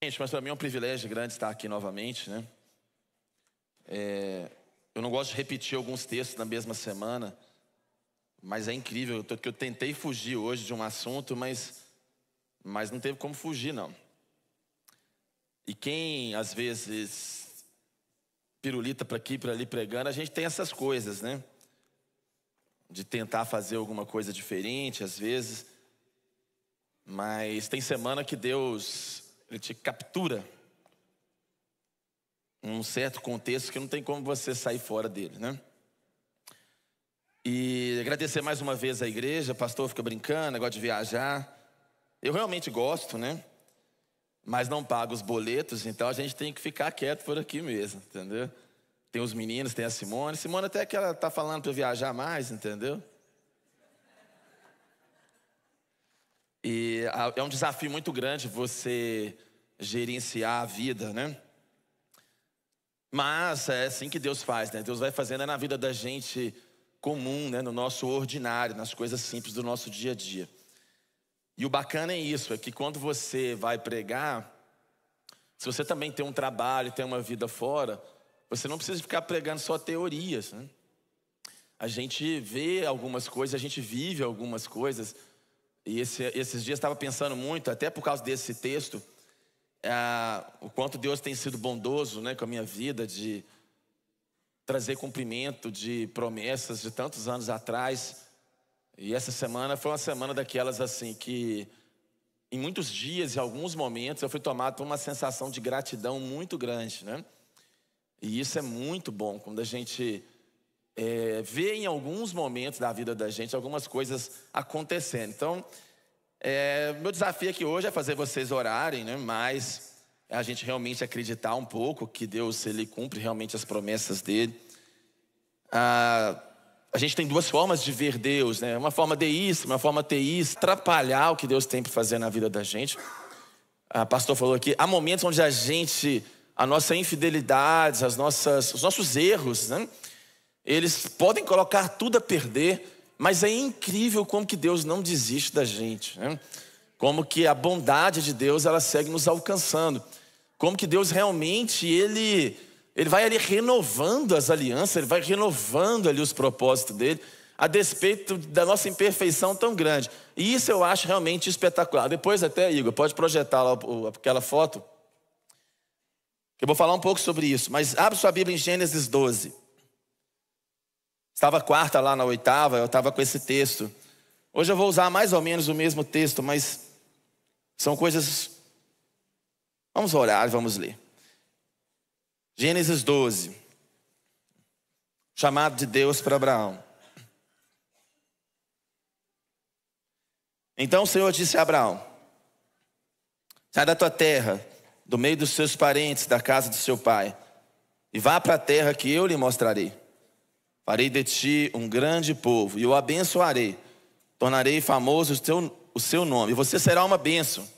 Gente, mas para mim é um privilégio grande estar aqui novamente, né? Eu não gosto de repetir alguns textos na mesma semana, mas é incrível que eu tentei fugir hoje de um assunto, mas não teve como fugir, não. E quem, às vezes, pirulita para aqui, para ali pregando, a gente tem essas coisas, né? De tentar fazer alguma coisa diferente, às vezes. Mas tem semana que Deus, Ele te captura um certo contexto que não tem como você sair fora dele, né? E agradecer mais uma vez a igreja. O pastor fica brincando, negócio de viajar. Eu realmente gosto, né? Mas não pago os boletos, então a gente tem que ficar quieto por aqui mesmo, entendeu? Tem os meninos, tem a Simone. Simone até que ela tá falando para eu viajar mais, entendeu? E é um desafio muito grande você gerenciar a vida, né? Mas é assim que Deus faz, né? Deus vai fazendo na vida da gente comum, né? No nosso ordinário, nas coisas simples do nosso dia a dia. E o bacana é isso, é que quando você vai pregar, se você também tem um trabalho, tem uma vida fora, você não precisa ficar pregando só teorias, né? A gente vê algumas coisas, a gente vive algumas coisas. E esses dias estava pensando muito, até por causa desse texto, o quanto Deus tem sido bondoso, né, com a minha vida, de trazer cumprimento de promessas de tantos anos atrás. E essa semana foi uma semana daquelas assim que em muitos dias, em alguns momentos, eu fui tomado por uma sensação de gratidão muito grande, né? E isso é muito bom, quando a gente vê em alguns momentos da vida da gente algumas coisas acontecendo. Então, meu desafio aqui hoje é fazer vocês orarem, né? Mas a gente realmente acreditar um pouco que Deus, Ele cumpre realmente as promessas dele. A gente tem duas formas de ver Deus, né? Uma forma deísta, uma forma teísta. Atrapalhar o que Deus tem para fazer na vida da gente. O pastor falou aqui, há momentos onde a nossa infidelidade, os nossos erros, né? Eles podem colocar tudo a perder, mas é incrível como que Deus não desiste da gente, né? Como que a bondade de Deus, ela segue nos alcançando. Como que Deus realmente, Ele vai ali renovando as alianças, Ele vai renovando ali os propósitos dEle, a despeito da nossa imperfeição tão grande. E isso eu acho realmente espetacular. Depois até, Igor, pode projetar lá aquela foto, que eu vou falar um pouco sobre isso. Mas abre sua Bíblia em Gênesis 12. Estava a quarta lá na oitava, eu estava com esse texto. Hoje eu vou usar mais ou menos o mesmo texto, mas são coisas... Vamos orar e vamos ler. Gênesis 12. Chamado de Deus para Abraão. Então o Senhor disse a Abraão: sai da tua terra, do meio dos seus parentes, da casa de seu pai, e vá para a terra que eu lhe mostrarei. Farei de ti um grande povo e o abençoarei. Tornarei famoso o seu nome, e você será uma bênção.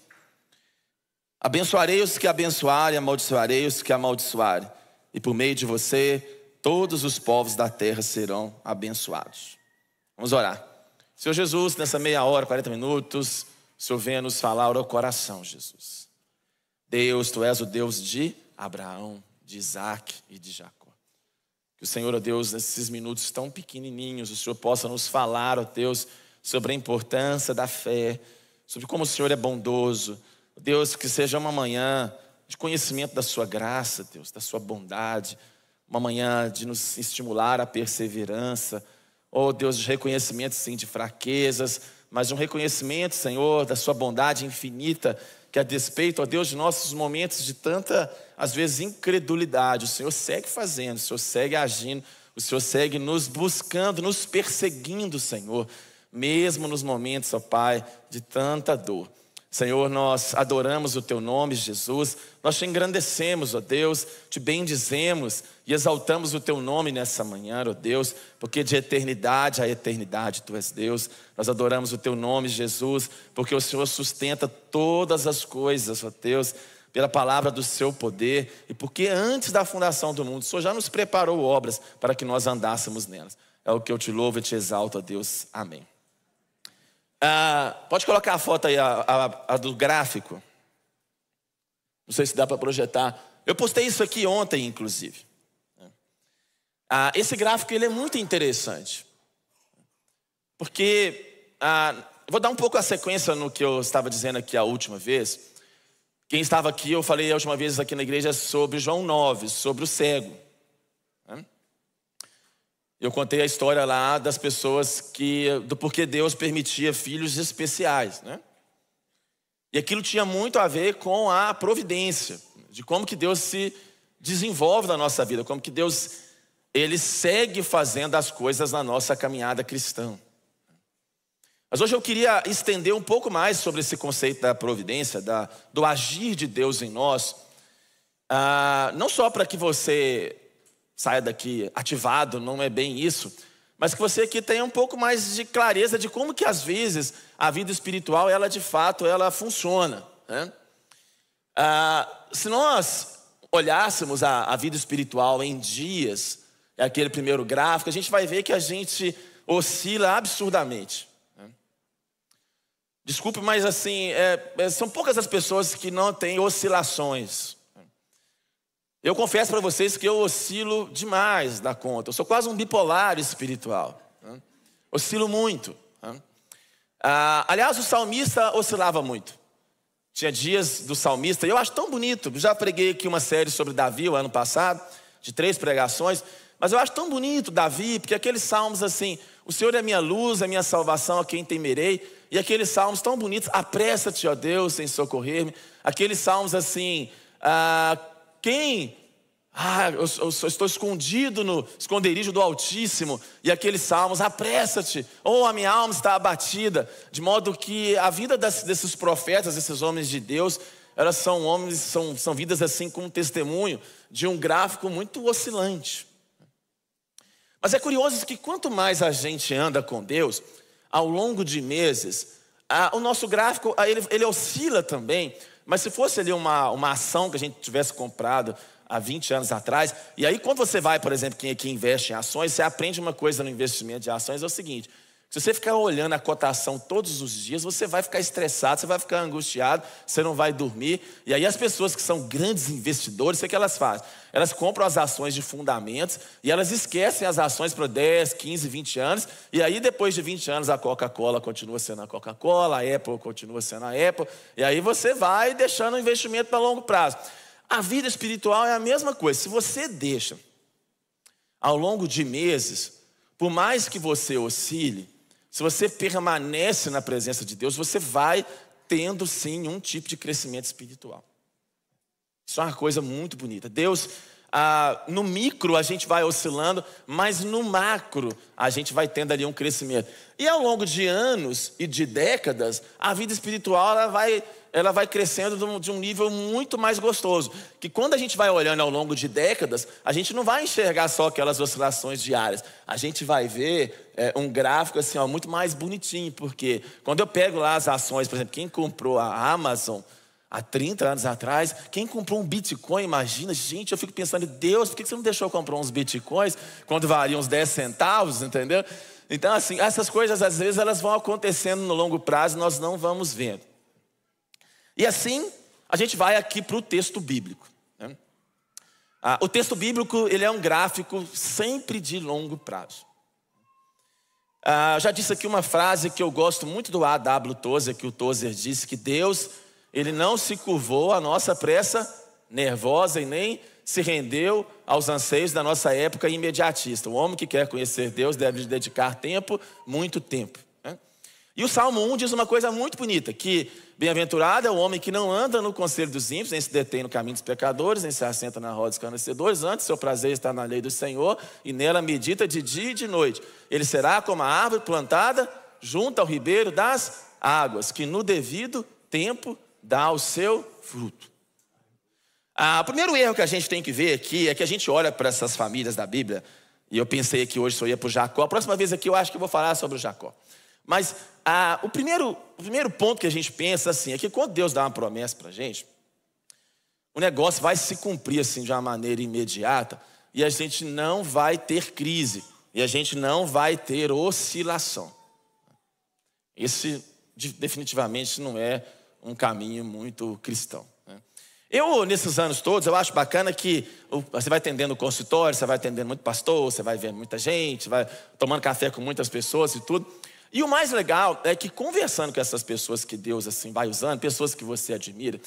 Abençoarei os que abençoarem, amaldiçoarei os que amaldiçoarem. E por meio de você, todos os povos da terra serão abençoados. Vamos orar. Senhor Jesus, nessa meia hora, 40 minutos, o Senhor venha nos falar ao coração, Jesus. Deus, Tu és o Deus de Abraão, de Isaac e de Jacó. Que o Senhor, ó Deus, nesses minutos tão pequenininhos, o Senhor possa nos falar, ó Deus, sobre a importância da fé, sobre como o Senhor é bondoso. Deus, que seja uma manhã de conhecimento da sua graça, Deus, da sua bondade, uma manhã de nos estimular à perseverança, Deus, de reconhecimento, sim, de fraquezas, mas de um reconhecimento, Senhor, da sua bondade infinita, que a despeito, Deus, de nossos momentos de tanta, às vezes, incredulidade, o Senhor segue fazendo, o Senhor segue agindo, o Senhor segue nos buscando, nos perseguindo, Senhor, mesmo nos momentos, ó Pai, de tanta dor. Senhor, nós adoramos o Teu nome, Jesus. Nós Te engrandecemos, ó Deus, Te bendizemos e exaltamos o Teu nome nessa manhã, ó Deus, porque de eternidade a eternidade Tu és Deus. Nós adoramos o Teu nome, Jesus, porque o Senhor sustenta todas as coisas, ó Deus, pela palavra do Seu poder, e porque antes da fundação do mundo, o Senhor já nos preparou obras para que nós andássemos nelas. É o que eu Te louvo e Te exalto, ó Deus. Amém. Pode colocar a foto aí, a do gráfico. Não sei se dá para projetar. Eu postei isso aqui ontem, inclusive. Esse gráfico ele é muito interessante. Porque, vou dar um pouco a sequência no que eu estava dizendo aqui a última vez. Quem estava aqui, eu falei a última vez aqui na igreja sobre João 9, sobre o cego. Eu contei a história lá das pessoas do porquê Deus permitia filhos especiais, né? E aquilo tinha muito a ver com a providência, de como que Deus se desenvolve na nossa vida, como que Deus, Ele segue fazendo as coisas na nossa caminhada cristã. Mas hoje eu queria estender um pouco mais sobre esse conceito da providência, do agir de Deus em nós, não só para que você saia daqui ativado, não é bem isso, mas que você aqui tenha um pouco mais de clareza de como que às vezes a vida espiritual, ela de fato, ela funciona, né? Se nós olhássemos a vida espiritual em dias, aquele primeiro gráfico, a gente vai ver que a gente oscila absurdamente. Desculpe, mas assim, são poucas as pessoas que não têm oscilações. Eu confesso para vocês que eu oscilo demais da conta. Eu sou quase um bipolar espiritual. Oscilo muito. Aliás, o salmista oscilava muito. Tinha dias do salmista, e eu acho tão bonito. Já preguei aqui uma série sobre Davi o ano passado, de 3 pregações. Mas eu acho tão bonito Davi, porque aqueles salmos assim: o Senhor é a minha luz, a minha salvação, a quem temerei. E aqueles salmos tão bonitos: apressa-te, ó Deus, em socorrer-me. Aqueles salmos assim: eu estou escondido no esconderijo do Altíssimo. E aqueles salmos: apressa-te, a minha alma está abatida. De modo que a vida desses profetas, desses homens de Deus, elas são vidas assim com um testemunho de um gráfico muito oscilante. Mas é curioso que quanto mais a gente anda com Deus, ao longo de meses, o nosso gráfico ele oscila também. Mas se fosse ali uma ação que a gente tivesse comprado há 20 anos atrás, e aí quando você vai, por exemplo, quem aqui investe em ações, você aprende uma coisa no investimento de ações, é o seguinte: se você ficar olhando a cotação todos os dias, você vai ficar estressado, você vai ficar angustiado, você não vai dormir. E aí as pessoas que são grandes investidores, o que elas fazem? Elas compram as ações de fundamentos e elas esquecem as ações para 10, 15, 20 anos. E aí depois de 20 anos a Coca-Cola continua sendo a Coca-Cola, a Apple continua sendo a Apple. E aí você vai deixando o investimento para longo prazo. A vida espiritual é a mesma coisa. Se você deixa ao longo de meses, por mais que você oscile, se você permanece na presença de Deus, você vai tendo sim um tipo de crescimento espiritual. Isso é uma coisa muito bonita. Deus, no micro a gente vai oscilando, mas no macro a gente vai tendo ali um crescimento. E ao longo de anos e de décadas, a vida espiritual ela vai crescendo de um nível muito mais gostoso. Que quando a gente vai olhando ao longo de décadas, a gente não vai enxergar só aquelas oscilações diárias. A gente vai ver um gráfico assim, muito mais bonitinho. Porque quando eu pego lá as ações, por exemplo, quem comprou a Amazon há 30 anos atrás, quem comprou um Bitcoin, imagina, gente, eu fico pensando: Deus, por que você não deixou eu comprar uns Bitcoins quando valiam uns 10 centavos, entendeu? Então assim, essas coisas às vezes elas vão acontecendo no longo prazo e nós não vamos vendo. E assim, a gente vai aqui para o texto bíblico, né? O texto bíblico, ele é um gráfico sempre de longo prazo. Já disse aqui uma frase que eu gosto muito do A.W. Tozer, que o Tozer disse que Deus, ele não se curvou à nossa pressa nervosa e nem se rendeu aos anseios da nossa época imediatista. O homem que quer conhecer Deus deve dedicar tempo, muito tempo, né? E o Salmo 1 diz uma coisa muito bonita, que bem-aventurado é o homem que não anda no conselho dos ímpios, nem se detém no caminho dos pecadores, nem se assenta na roda dos escarnecedores. Antes, seu prazer está na lei do Senhor, e nela medita de dia e de noite. Ele será como a árvore plantada junto ao ribeiro das águas, que no devido tempo dá o seu fruto. O primeiro erro que a gente tem que ver aqui é que a gente olha para essas famílias da Bíblia, e eu pensei que hoje só ia para o Jacó. A próxima vez aqui eu acho que eu vou falar sobre o Jacó. Mas o primeiro ponto que a gente pensa assim é que quando Deus dá uma promessa para a gente, o negócio vai se cumprir assim de uma maneira imediata, e a gente não vai ter crise, e a gente não vai ter oscilação. Esse definitivamente não é um caminho muito cristão, né? Eu, nesses anos todos, eu acho bacana que você vai atendendo o consultório, você vai atendendo muito pastor, você vai vendo muita gente, vai tomando café com muitas pessoas e tudo. E o mais legal é que conversando com essas pessoas que Deus assim vai usando, pessoas que você admira,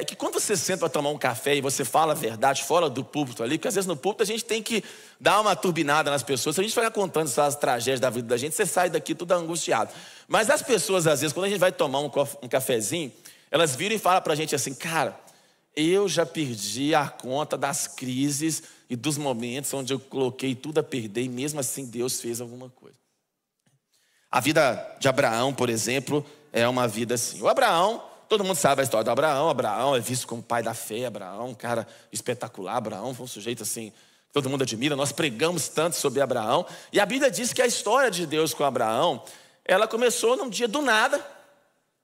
que quando você senta para tomar um café e você fala a verdade fora do púlpito ali, porque às vezes no púlpito a gente tem que dar uma turbinada nas pessoas. Se a gente ficar contando as tragédias da vida da gente, você sai daqui tudo angustiado. Mas as pessoas, às vezes, quando a gente vai tomar um cafezinho, elas viram e falam pra gente assim: cara, eu já perdi a conta das crises e dos momentos onde eu coloquei tudo a perder, e mesmo assim Deus fez alguma coisa. A vida de Abraão, por exemplo, é uma vida assim. O Abraão, todo mundo sabe a história do Abraão. Abraão é visto como pai da fé. Abraão, um cara espetacular. Abraão foi um sujeito assim, que todo mundo admira. Nós pregamos tanto sobre Abraão. E a Bíblia diz que a história de Deus com Abraão, ela começou num dia do nada.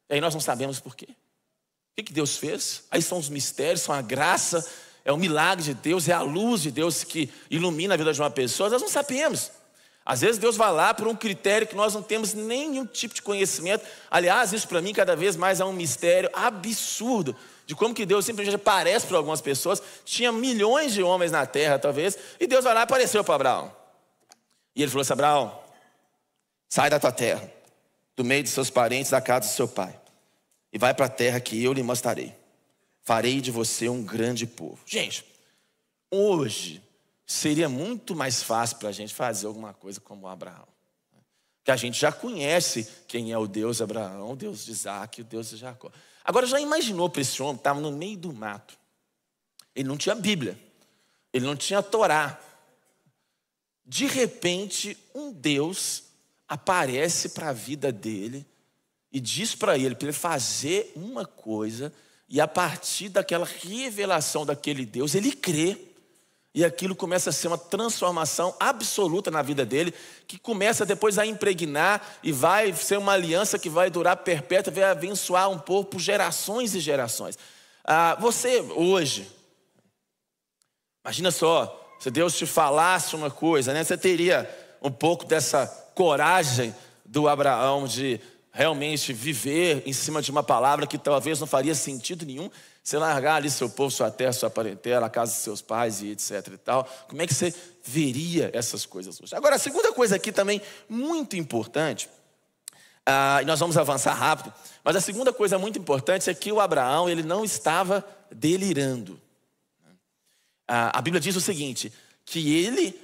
E aí nós não sabemos por quê. O que Deus fez? Aí são os mistérios, são a graça, é o milagre de Deus, é a luz de Deus que ilumina a vida de uma pessoa. Nós não sabemos. Às vezes Deus vai lá por um critério que nós não temos nenhum tipo de conhecimento. Aliás, isso para mim cada vez mais é um mistério absurdo de como que Deus simplesmente aparece para algumas pessoas. Tinha milhões de homens na terra talvez, e Deus vai lá e apareceu para Abraão. E ele falou assim: Abraão, sai da tua terra, do meio de seus parentes, da casa do seu pai, e vai para a terra que eu lhe mostrarei. Farei de você um grande povo. Gente, hoje seria muito mais fácil para a gente fazer alguma coisa como Abraão, que a gente já conhece quem é o Deus de Abraão, o Deus de Isaac, o Deus de Jacó. Agora, já imaginou para esse homem que estava no meio do mato? Ele não tinha Bíblia, ele não tinha Torá. De repente, um Deus aparece para a vida dele e diz para ele fazer uma coisa, e a partir daquela revelação daquele Deus, ele crê. E aquilo começa a ser uma transformação absoluta na vida dele, que começa depois a impregnar e vai ser uma aliança que vai durar perpétua, vai abençoar um povo por gerações e gerações. Você hoje, imagina só, se Deus te falasse uma coisa, né? Você teria um pouco dessa coragem do Abraão de realmente viver em cima de uma palavra que talvez não faria sentido nenhum. Você largar ali seu povo, sua terra, sua parentela, a casa dos seus pais e etc e tal. Como é que você veria essas coisas hoje? Agora, a segunda coisa aqui também muito importante, e nós vamos avançar rápido, mas a segunda coisa muito importante é que o Abraão, ele não estava delirando. A Bíblia diz o seguinte, que ele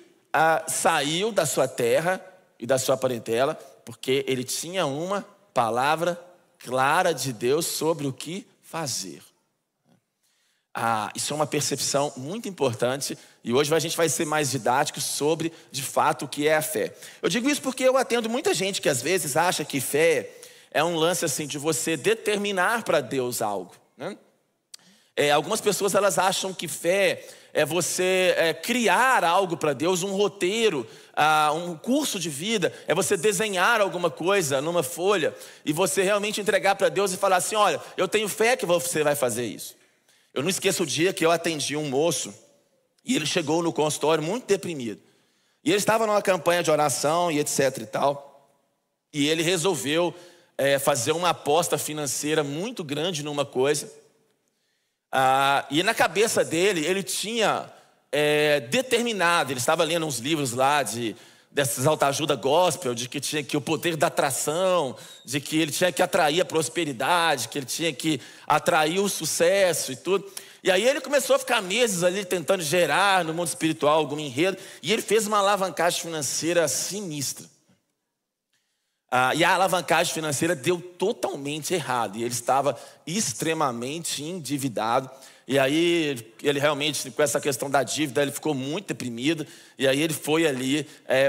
saiu da sua terra e da sua parentela, porque ele tinha uma palavra clara de Deus sobre o que fazer. Isso é uma percepção muito importante, e hoje a gente vai ser mais didático sobre, de fato, o que é a fé. Eu digo isso porque eu atendo muita gente que às vezes acha que fé é um lance assim de você determinar para Deus algo, né? Algumas pessoas elas acham que fé é você criar algo para Deus, um roteiro, um curso de vida, é você desenhar alguma coisa numa folha e você realmente entregar para Deus e falar assim: olha, eu tenho fé que você vai fazer isso. Eu não esqueço o dia que eu atendi um moço e ele chegou no consultório muito deprimido. E ele estava numa campanha de oração e etc e tal. E ele resolveu fazer uma aposta financeira muito grande numa coisa. E na cabeça dele, ele tinha determinado, ele estava lendo uns livros lá dessas autoajuda gospel, de que tinha que o poder da atração, de que ele tinha que atrair a prosperidade, que ele tinha que atrair o sucesso e tudo. E aí ele começou a ficar meses ali tentando gerar no mundo espiritual algum enredo, e ele fez uma alavancagem financeira sinistra. E a alavancagem financeira deu totalmente errado, e ele estava extremamente endividado. E aí ele realmente, com essa questão da dívida, ele ficou muito deprimido. E aí ele foi ali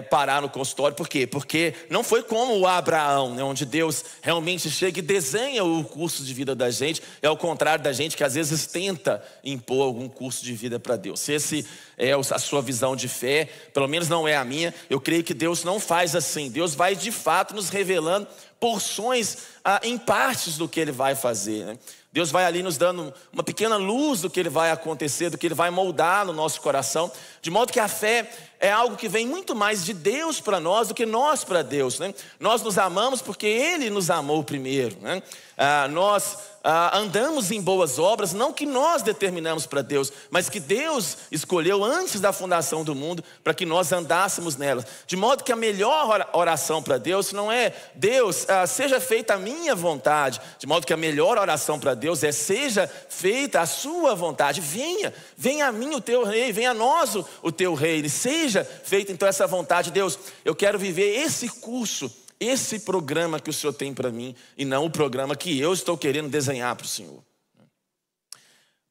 parar no consultório. Por quê? Porque não foi como o Abraão, né, onde Deus realmente chega e desenha o curso de vida da gente. É ao contrário da gente que às vezes tenta impor algum curso de vida para Deus. Se esse é a sua visão de fé, pelo menos não é a minha, eu creio que Deus não faz assim. Deus vai de fato nos revelando porções em partes do que Ele vai fazer, né? Deus vai ali nos dando uma pequena luz do que Ele vai acontecer, do que Ele vai moldar no nosso coração. De modo que a fé é algo que vem muito mais de Deus para nós do que nós para Deus, né? Nós nos amamos porque Ele nos amou primeiro, né? Nós andamos em boas obras, não que nós determinamos para Deus, mas que Deus escolheu antes da fundação do mundo para que nós andássemos nelas. De modo que a melhor oração para Deus não é: Deus, seja feita a minha vontade. De modo que a melhor oração para Deus é: seja feita a sua vontade. Venha a mim o teu rei, venha a nós o teu reino, seja feita então essa vontade. Deus, eu quero viver esse curso, esse programa que o Senhor tem para mim, e não o programa que eu estou querendo desenhar para o Senhor.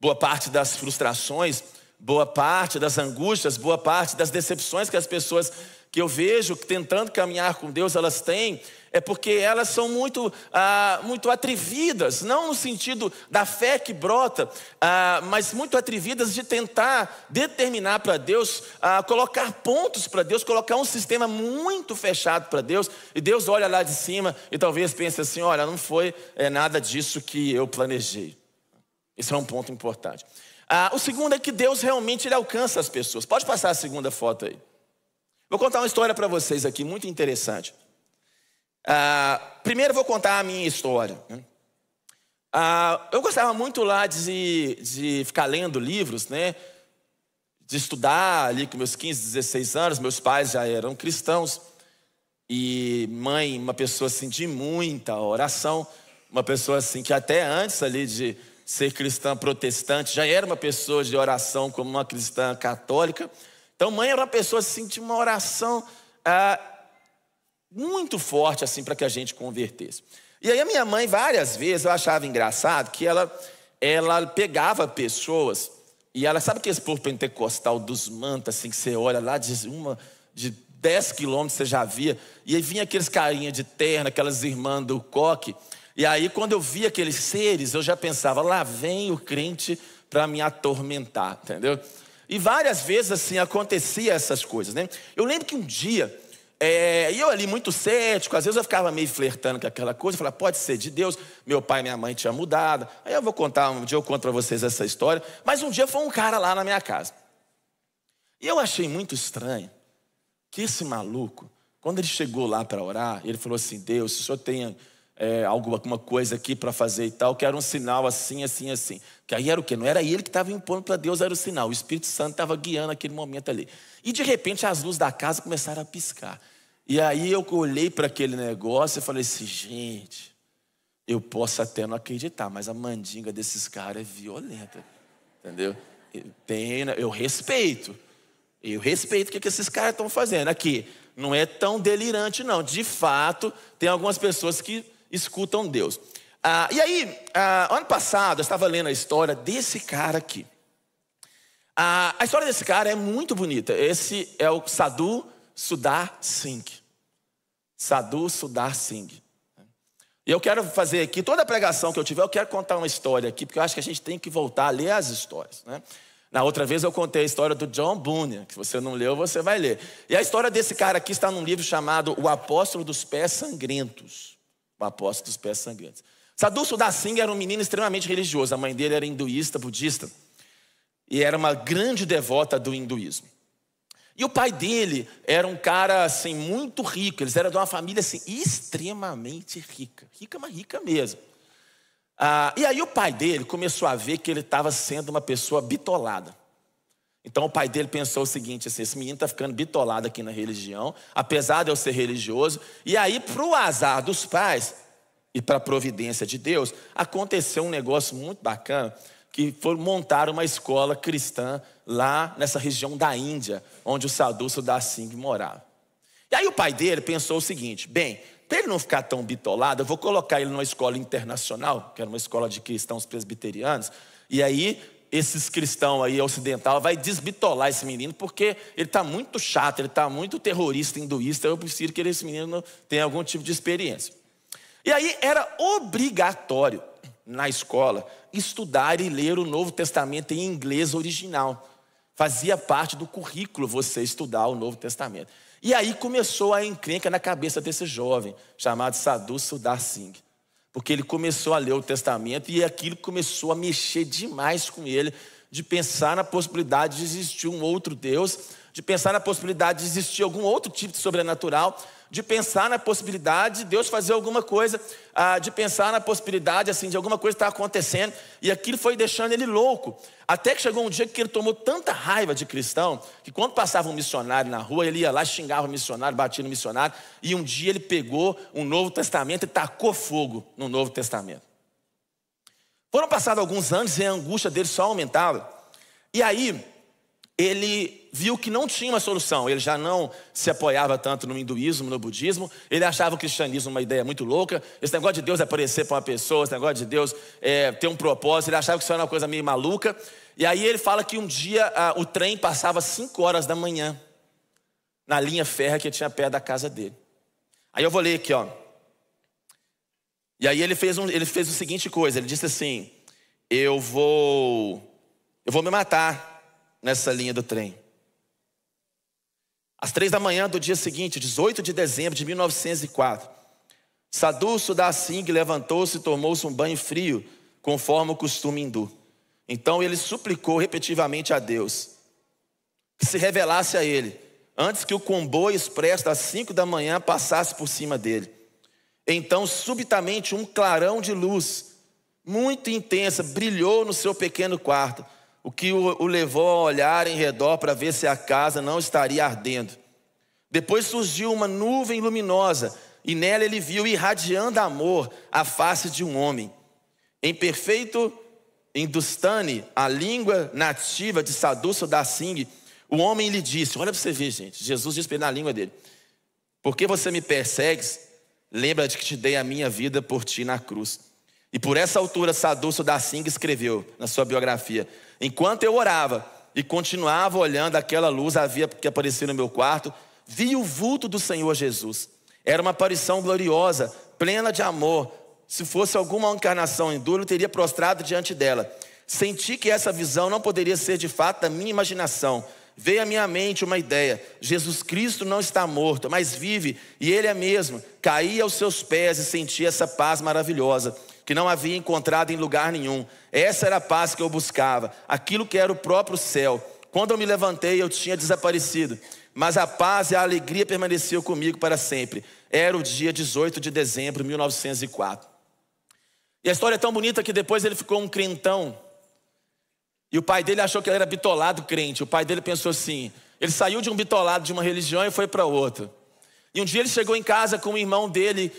Boa parte das frustrações, boa parte das angústias, boa parte das decepções que as pessoas que eu vejo tentando caminhar com Deus, elas têm, é porque elas são muito atrevidas, não no sentido da fé que brota, mas muito atrevidas de tentar determinar para Deus, colocar pontos para Deus, colocar um sistema muito fechado para Deus, e Deus olha lá de cima e talvez pense assim: olha, não foi nada disso que eu planejei. Esse é um ponto importante. O segundo é que Deus realmente Ele alcança as pessoas. Pode passar a segunda foto aí. Vou contar uma história para vocês aqui, muito interessante. Primeiro vou contar a minha história. Eu gostava muito lá de ficar lendo livros, né? De estudar ali com meus 15, 16 anos. Meus pais já eram cristãos. E mãe, uma pessoa assim de muita oração. Uma pessoa assim que até antes ali de ser cristã protestante, já era uma pessoa de oração como uma cristã católica. Então mãe era uma pessoa assim de uma oração muito forte assim para que a gente convertesse. E aí a minha mãe várias vezes, eu achava engraçado que ela pegava pessoas e ela, sabe aquele povo pentecostal dos mantos assim, que você olha lá de 10 quilômetros você já via, e aí vinha aqueles carinha de terno, aquelas irmãs do coque, e aí quando eu via aqueles seres eu já pensava: lá vem o crente para me atormentar, entendeu? E várias vezes assim acontecia essas coisas, né? Eu lembro que um dia, eu ali muito cético, às vezes eu ficava meio flertando com aquela coisa, eu falava: pode ser de Deus, meu pai e minha mãe tinham mudado. Aí eu vou contar, um dia eu conto para vocês essa história. Mas um dia foi um cara lá na minha casa, e eu achei muito estranho que esse maluco, quando ele chegou lá para orar, ele falou assim: Deus, se o Senhor tem alguma coisa aqui para fazer e tal, quero um sinal assim, assim, assim. Que aí era o quê? Não era ele que estava impondo para Deus, era o sinal. O Espírito Santo estava guiando aquele momento ali. E de repente as luzes da casa começaram a piscar. E aí eu olhei para aquele negócio e falei assim: gente, eu posso até não acreditar, mas a mandinga desses caras é violenta, entendeu? Eu respeito o que esses caras estão fazendo aqui. Não é tão delirante não. De fato, tem algumas pessoas que escutam Deus. E aí, ano passado, eu estava lendo a história desse cara aqui. A história desse cara é muito bonita. Esse é o Sadhu Sundar Singh. Sadhu Sundar Singh. E eu quero fazer aqui, toda a pregação que eu tiver, eu quero contar uma história aqui, porque eu acho que a gente tem que voltar a ler as histórias, né? Na outra vez eu contei a história do John Bunyan, que se você não leu, você vai ler. E a história desse cara aqui está num livro chamado O Apóstolo dos Pés Sangrentos. O Apóstolo dos Pés Sangrentos. Sadhu Sundar Singh era um menino extremamente religioso. A mãe dele era hinduísta, budista. E era uma grande devota do hinduísmo. E o pai dele era um cara assim, muito rico. Eles eram de uma família assim, extremamente rica. Rica, mas rica mesmo. E aí o pai dele começou a ver que ele estava sendo uma pessoa bitolada. Então o pai dele pensou o seguinte, assim: esse menino está ficando bitolado aqui na religião, apesar de eu ser religioso. E aí, para o azar dos pais e para a providência de Deus, aconteceu um negócio muito bacana, que foi montar uma escola cristã lá nessa região da Índia, onde o Sadhu Sundar Singh morava. E aí o pai dele pensou o seguinte: bem, para ele não ficar tão bitolado, eu vou colocar ele numa escola internacional, que era uma escola de cristãos presbiterianos, e aí esses cristãos aí ocidental vai desbitolar esse menino, porque ele está muito chato, ele está muito terrorista, hinduísta. Eu preciso que esse menino tenha algum tipo de experiência. E aí era obrigatório na escola estudar e ler o Novo Testamento em inglês original. Fazia parte do currículo você estudar o Novo Testamento. E aí começou a encrenca na cabeça desse jovem, chamado Sadhu Sundar Singh. porque ele começou a ler o Testamento e aquilo começou a mexer demais com ele, de pensar na possibilidade de existir um outro Deus, de pensar na possibilidade de existir algum outro tipo de sobrenatural, de pensar na possibilidade de Deus fazer alguma coisa, de pensar na possibilidade assim, de alguma coisa estar acontecendo, e aquilo foi deixando ele louco, até que chegou um dia que ele tomou tanta raiva de cristão, que quando passava um missionário na rua, ele ia lá, xingava o missionário, batia no missionário, e um dia ele pegou um Novo Testamento e tacou fogo no Novo Testamento. Foram passados alguns anos e a angústia dele só aumentava, e aí ele viu que não tinha uma solução. Ele já não se apoiava tanto no hinduísmo, no budismo. Ele achava o cristianismo uma ideia muito louca. Esse negócio de Deus aparecer para uma pessoa, esse negócio de Deus ter um propósito, ele achava que isso era uma coisa meio maluca. E aí ele fala que um dia o trem passava às 5 horas da manhã na linha férrea que tinha perto da casa dele. Aí eu vou ler aqui, ó. E aí ele fez a seguinte coisa. Ele disse assim: eu vou me matar nessa linha do trem. Às 3 da manhã do dia seguinte, 18 de dezembro de 1904, Sadhu Sudar Singh levantou-se e tomou-se um banho frio, conforme o costume hindu. Então ele suplicou repetitivamente a Deus que se revelasse a ele, antes que o comboio expresso das 5 da manhã passasse por cima dele. Então subitamente um clarão de luz muito intensa brilhou no seu pequeno quarto, o que o levou a olhar em redor para ver se a casa não estaria ardendo. Depois surgiu uma nuvem luminosa e nela ele viu, irradiando amor, a face de um homem. Em perfeito hindustani, a língua nativa de Sadhu Sudar Singh, o homem lhe disse, olha para você ver, gente, Jesus disse para ele na língua dele: por que você me persegues? Lembra de que te dei a minha vida por ti na cruz. E por essa altura Sadhu Sudar Singh escreveu na sua biografia: enquanto eu orava e continuava olhando aquela luz que aparecia no meu quarto, vi o vulto do Senhor Jesus. Era uma aparição gloriosa, plena de amor. Se fosse alguma encarnação hindu, eu teria prostrado diante dela. Senti que essa visão não poderia ser de fato da minha imaginação. Veio à minha mente uma ideia: Jesus Cristo não está morto, mas vive, e Ele é mesmo. Caí aos seus pés e senti essa paz maravilhosa, que não havia encontrado em lugar nenhum. Essa era a paz que eu buscava, aquilo que era o próprio céu. Quando eu me levantei, eu tinha desaparecido, mas a paz e a alegria permaneciam comigo para sempre. Era o dia 18 de dezembro de 1904. E a história é tão bonita que depois ele ficou um crentão. E o pai dele achou que ele era bitolado crente. O pai dele pensou assim, ele saiu de um bitolado de uma religião e foi para outra. E um dia ele chegou em casa com um irmão dele,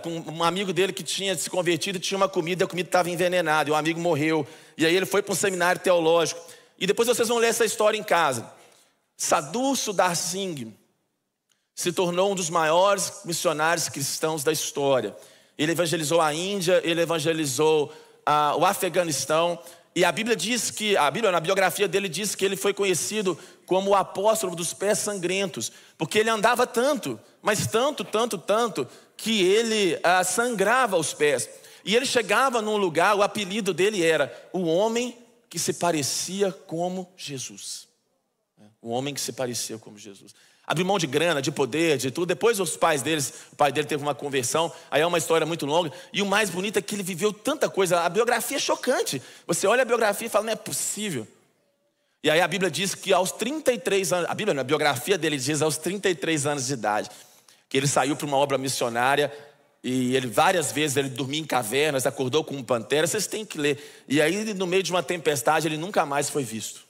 com um amigo dele que tinha se convertido, tinha uma comida, e a comida estava envenenada, e o amigo morreu. E aí ele foi para um seminário teológico. E depois vocês vão ler essa história em casa. Sadhu Sudar Singh se tornou um dos maiores missionários cristãos da história. Ele evangelizou a Índia, ele evangelizou o Afeganistão. E a Bíblia diz que, na biografia dele diz que ele foi conhecido como o apóstolo dos pés sangrentos, porque ele andava tanto, mas tanto, que ele sangrava os pés. E ele chegava num lugar, o apelido dele era o homem que se parecia como Jesus. O homem que se parecia como Jesus. Abriu mão de grana, de poder, de tudo. Depois o pai dele teve uma conversão. Aí é uma história muito longa. E o mais bonito é que ele viveu tanta coisa. A biografia é chocante. Você olha a biografia e fala, não é possível. E aí a Bíblia diz que aos 33 anos, a biografia dele diz aos 33 anos de idade, que ele saiu para uma obra missionária. E ele várias vezes ele dormia em cavernas, acordou com um pantera. Vocês têm que ler. E aí no meio de uma tempestade ele nunca mais foi visto.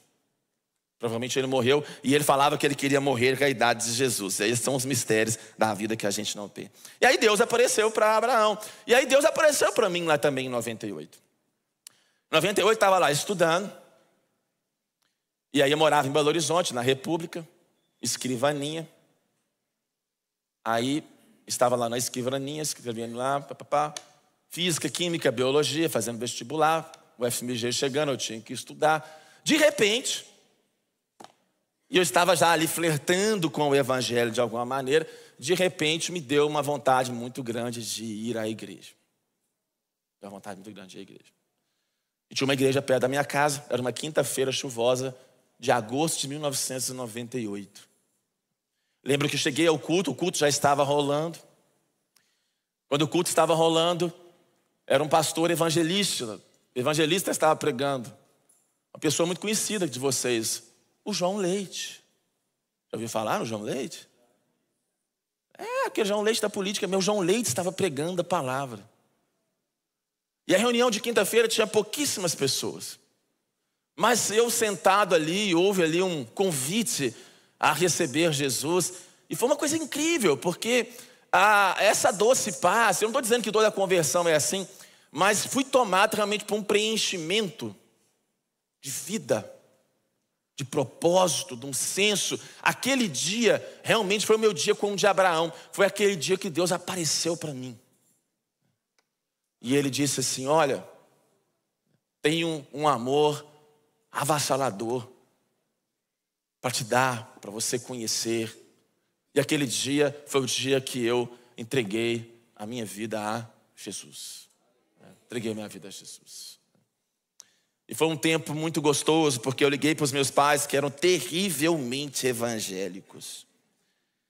Provavelmente ele morreu e ele falava que ele queria morrer com a idade de Jesus. E esses são os mistérios da vida que a gente não tem. E aí Deus apareceu para Abraão. E aí Deus apareceu para mim lá também em 98. Em 98 eu estava lá estudando. E aí eu morava em Belo Horizonte, na República, escrivaninha. Aí estava lá na escrivaninha, escrevendo lá, física, química, biologia, fazendo vestibular. O FMG chegando, eu tinha que estudar. De repente... E eu estava já ali flertando com o evangelho de alguma maneira. De repente me deu uma vontade muito grande de ir à igreja. Deu uma vontade muito grande de ir à igreja. E tinha uma igreja perto da minha casa. Era uma quinta-feira chuvosa de agosto de 1998. Lembro que cheguei ao culto. O culto já estava rolando. Quando o culto estava rolando, era um pastor evangelista. Evangelista estava pregando. Uma pessoa muito conhecida de vocês, o João Leite. Já ouviu falar no João Leite? Aquele João Leite da política. Meu João Leite estava pregando a palavra. E a reunião de quinta-feira tinha pouquíssimas pessoas. Mas eu sentado ali, houve ali um convite a receber Jesus. E foi uma coisa incrível, porque essa doce paz, eu não estou dizendo que toda a conversão é assim, mas fui tomado realmente por um preenchimento de vida, de propósito, de um senso. Aquele dia realmente foi o meu dia como o de Abraão. Foi aquele dia que Deus apareceu para mim. E ele disse assim: olha, tenho um amor avassalador para te dar, para você conhecer. E aquele dia foi o dia que eu entreguei a minha vida a Jesus. Entreguei a minha vida a Jesus. E foi um tempo muito gostoso, porque eu liguei para os meus pais, que eram terrivelmente evangélicos.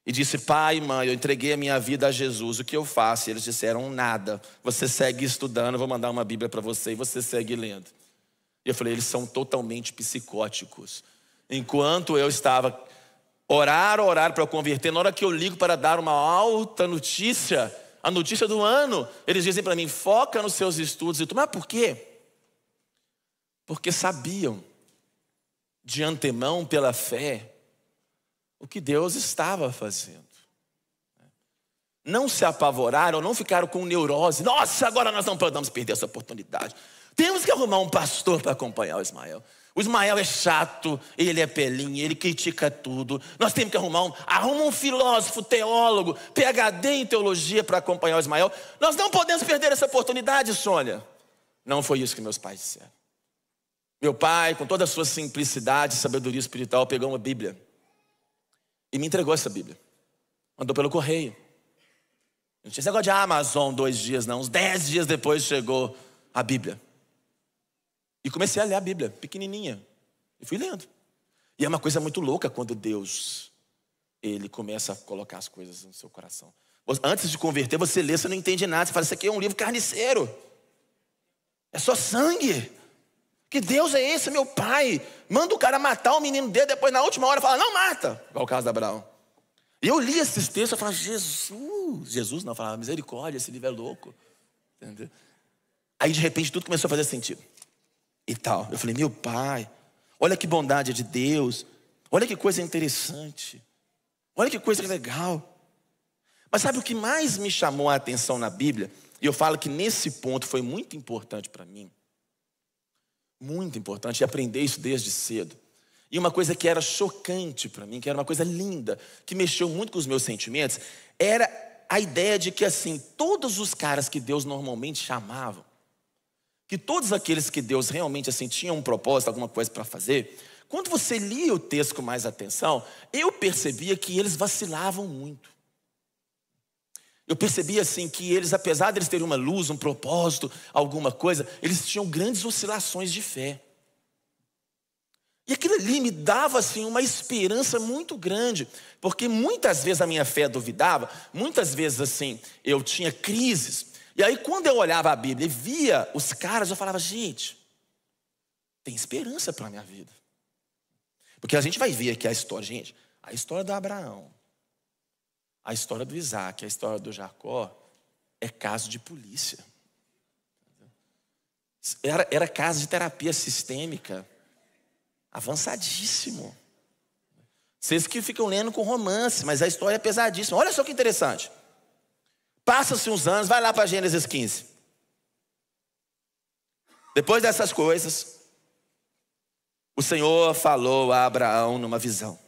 E disse: pai, mãe, eu entreguei a minha vida a Jesus, o que eu faço? E eles disseram: nada, você segue estudando, eu vou mandar uma Bíblia para você e você segue lendo. E eu falei: eles são totalmente psicóticos. Enquanto eu estava orar para eu converter, na hora que eu ligo para dar uma alta notícia, a notícia do ano, eles dizem para mim: foca nos seus estudos. E tu, mas por quê? Porque sabiam de antemão, pela fé, o que Deus estava fazendo. Não se apavoraram, não ficaram com neurose. Nossa, agora nós não podemos perder essa oportunidade. Temos que arrumar um pastor para acompanhar o Ismael. O Ismael é chato, ele é pelinha, ele critica tudo. Nós temos que arruma um filósofo, teólogo, PhD em teologia para acompanhar o Ismael. Nós não podemos perder essa oportunidade, Sônia. Não foi isso que meus pais disseram. Meu pai, com toda a sua simplicidade e sabedoria espiritual, pegou uma Bíblia e me entregou essa Bíblia. Mandou pelo correio. Não tinha esse negócio de Amazon 2 dias, não. Uns 10 dias depois chegou a Bíblia. E comecei a ler a Bíblia, pequenininha. E fui lendo. E é uma coisa muito louca quando Deus, Ele começa a colocar as coisas no seu coração. Antes de converter, você lê, você não entende nada. Você fala: isso aqui é um livro carniceiro. É só sangue. Que Deus é esse, meu pai? Manda o cara matar o menino dele, depois na última hora fala: não mata. Igual o caso de Abraão. E eu li esses textos, eu falava: Jesus não, eu falava: misericórdia, esse livro é louco. Entendeu? Aí de repente tudo começou a fazer sentido. E tal, eu falei: meu pai, olha que bondade de Deus. Olha que coisa interessante. Olha que coisa legal. Mas sabe o que mais me chamou a atenção na Bíblia? E eu falo que nesse ponto foi muito importante para mim. Muito importante, aprender isso desde cedo. E uma coisa que era chocante para mim, que era uma coisa linda, que mexeu muito com os meus sentimentos, era a ideia de que assim, todos os caras que Deus normalmente chamava, que todos aqueles que Deus realmente assim tinham um propósito, alguma coisa para fazer, quando você lia o texto com mais atenção, eu percebia que eles vacilavam muito. Eu percebia assim que eles, apesar de eles terem uma luz, um propósito, alguma coisa, eles tinham grandes oscilações de fé. E aquilo ali me dava assim uma esperança muito grande, porque muitas vezes a minha fé duvidava, muitas vezes assim eu tinha crises. E aí quando eu olhava a Bíblia e via os caras, eu falava: gente, tem esperança para a minha vida. Porque a gente vai ver aqui a história, gente, a história do Abraão, a história do Isaac, a história do Jacó, é caso de polícia. Era caso de terapia sistêmica, avançadíssimo. Vocês que ficam lendo com romance, mas a história é pesadíssima. Olha só que interessante. Passa-se uns anos, vai lá para Gênesis 15. Depois dessas coisas, o Senhor falou a Abraão numa visão.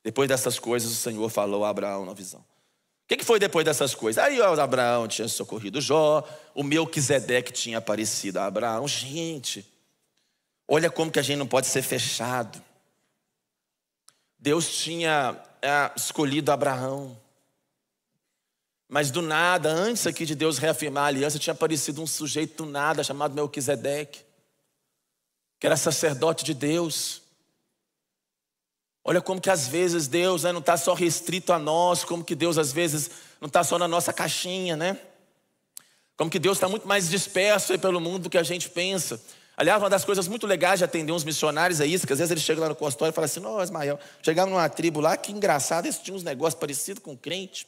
Depois dessas coisas, o Senhor falou a Abraão na visão. O que foi depois dessas coisas? Aí Abraão tinha socorrido Jó, o Melquisedeque tinha aparecido a Abraão. Gente, olha como que a gente não pode ser fechado. Deus tinha escolhido Abraão. Mas do nada, antes aqui de Deus reafirmar a aliança, tinha aparecido um sujeito do nada chamado Melquisedeque, que era sacerdote de Deus. Olha como que às vezes Deus não está só restrito a nós, como que Deus às vezes não está só na nossa caixinha, né? Como que Deus está muito mais disperso aí pelo mundo do que a gente pensa. Aliás, uma das coisas muito legais de atender uns missionários é isso, que às vezes eles chegam lá no consultório e falam assim: "Não, Ismael, chegamos numa tribo lá, que engraçado, eles tinham uns negócios parecidos com crente.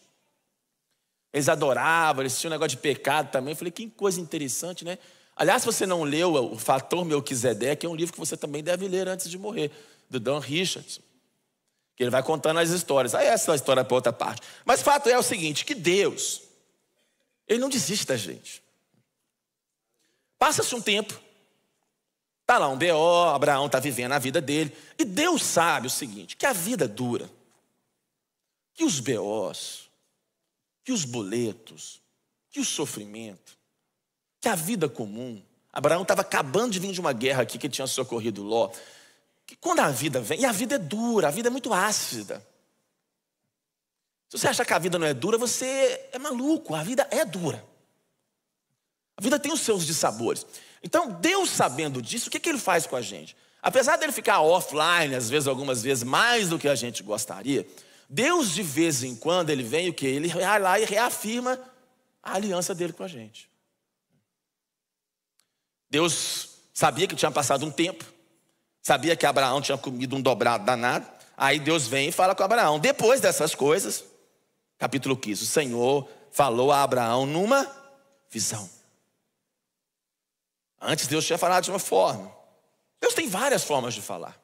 Eles adoravam, eles tinham um negócio de pecado também." Eu falei: "Que coisa interessante, né?" Aliás, se você não leu o Fator Melquisedeque, é um livro que você também deve ler antes de morrer, do Dan Richardson, que ele vai contando as histórias. Aí essa é a história para outra parte. Mas o fato é o seguinte, que Deus, Ele não desiste da gente. Passa-se um tempo, está lá um BO, Abraão está vivendo a vida dele, e Deus sabe o seguinte, que a vida dura, que os BOs, que os boletos, que o sofrimento, que a vida comum. Abraão estava acabando de vir de uma guerra aqui que tinha socorrido Ló. Que quando a vida vem, e a vida é dura, a vida é muito ácida. Se você acha que a vida não é dura, você é maluco, a vida é dura. A vida tem os seus dissabores. Então, Deus sabendo disso, o que Ele faz com a gente? Apesar dele ficar offline, às vezes, algumas vezes, mais do que a gente gostaria, Deus, de vez em quando, Ele vem o quê? Ele vai lá e reafirma a aliança dele com a gente. Deus sabia que tinha passado um tempo, sabia que Abraão tinha comido um dobrado danado. Aí Deus vem e fala com Abraão. Depois dessas coisas, capítulo 15, o Senhor falou a Abraão numa visão. Antes Deus tinha falado de uma forma. Deus tem várias formas de falar.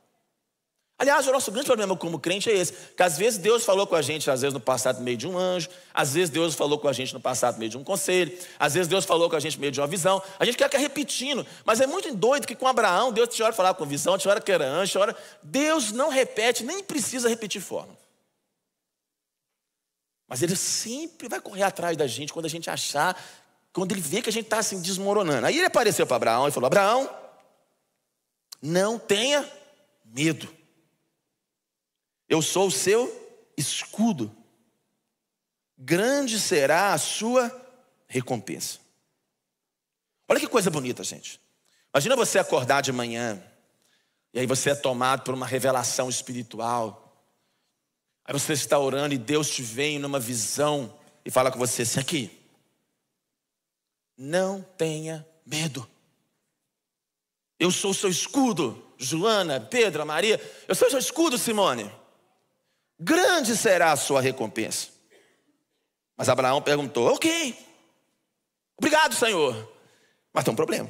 Aliás, o nosso grande problema como crente é esse, que às vezes Deus falou com a gente, às vezes no passado no meio de um anjo, às vezes Deus falou com a gente no passado no meio de um conselho, às vezes Deus falou com a gente no meio de uma visão. A gente quer repetindo, mas é muito doido que com Abraão, Deus tinha hora falava com visão, tinha hora que era anjo, tinha hora... Deus não repete, nem precisa repetir forma. Mas Ele sempre vai correr atrás da gente quando a gente achar, quando Ele vê que a gente está assim desmoronando. Aí Ele apareceu para Abraão e falou: Abraão, não tenha medo. Eu sou o seu escudo. Grande será a sua recompensa. Olha que coisa bonita, gente. Imagina você acordar de manhã, e aí você é tomado por uma revelação espiritual. Aí você está orando e Deus te vem numa visão e fala com você assim: aqui, não tenha medo. Eu sou o seu escudo, Joana, Pedro, Maria. Eu sou o seu escudo, Simone. Grande será a sua recompensa. Mas Abraão perguntou: ok, obrigado, Senhor, mas tem um problema.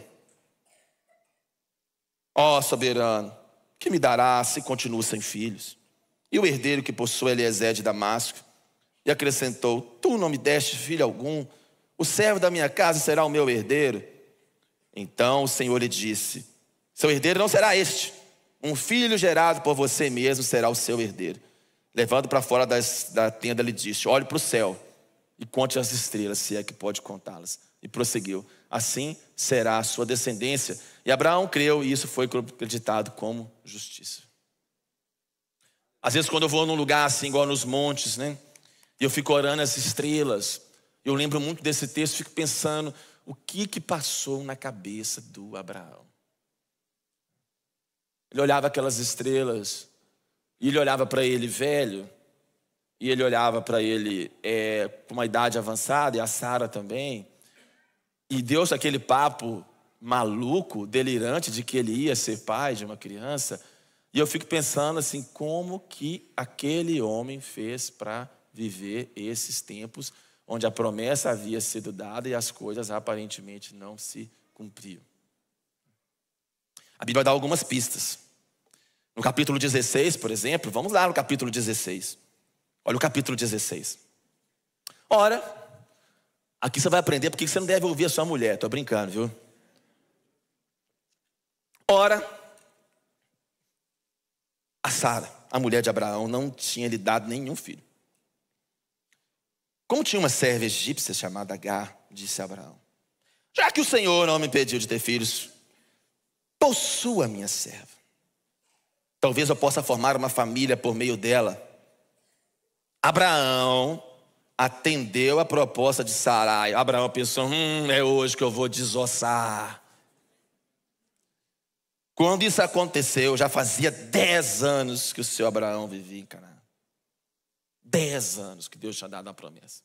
Ó soberano, que me dará se continuo sem filhos? E o herdeiro que possui Eliezer de Damasco? E acrescentou: tu não me deste filho algum, o servo da minha casa será o meu herdeiro. Então o Senhor lhe disse: seu herdeiro não será este, um filho gerado por você mesmo será o seu herdeiro. Levando para fora da tenda, ele disse: olhe para o céu e conte as estrelas, se é que pode contá-las. E prosseguiu: assim será a sua descendência. E Abraão creu, e isso foi acreditado como justiça. Às vezes quando eu vou num lugar assim, igual nos montes, né, e eu fico orando as estrelas, eu lembro muito desse texto, fico pensando o que passou na cabeça do Abraão. Ele olhava aquelas estrelas, e ele olhava para ele velho, e ele olhava para ele com uma idade avançada, e a Sara também. E Deus, aquele papo maluco, delirante de que ele ia ser pai de uma criança. E eu fico pensando assim, como que aquele homem fez para viver esses tempos onde a promessa havia sido dada e as coisas aparentemente não se cumpriam. A Bíblia dá algumas pistas. No capítulo 16, por exemplo, vamos lá no capítulo 16. Olha o capítulo 16. Ora, aqui você vai aprender porque você não deve ouvir a sua mulher. Estou brincando, viu? Ora, a Sara, a mulher de Abraão, não tinha lhe dado nenhum filho. Como tinha uma serva egípcia chamada Agar, disse Abraão: já que o Senhor não me impediu de ter filhos, possua minha serva. Talvez eu possa formar uma família por meio dela. Abraão atendeu a proposta de Sarai. Abraão pensou: é hoje que eu vou desossar. Quando isso aconteceu, já fazia 10 anos que o seu Abraão vivia em Canaã. 10 anos que Deus tinha dado a promessa.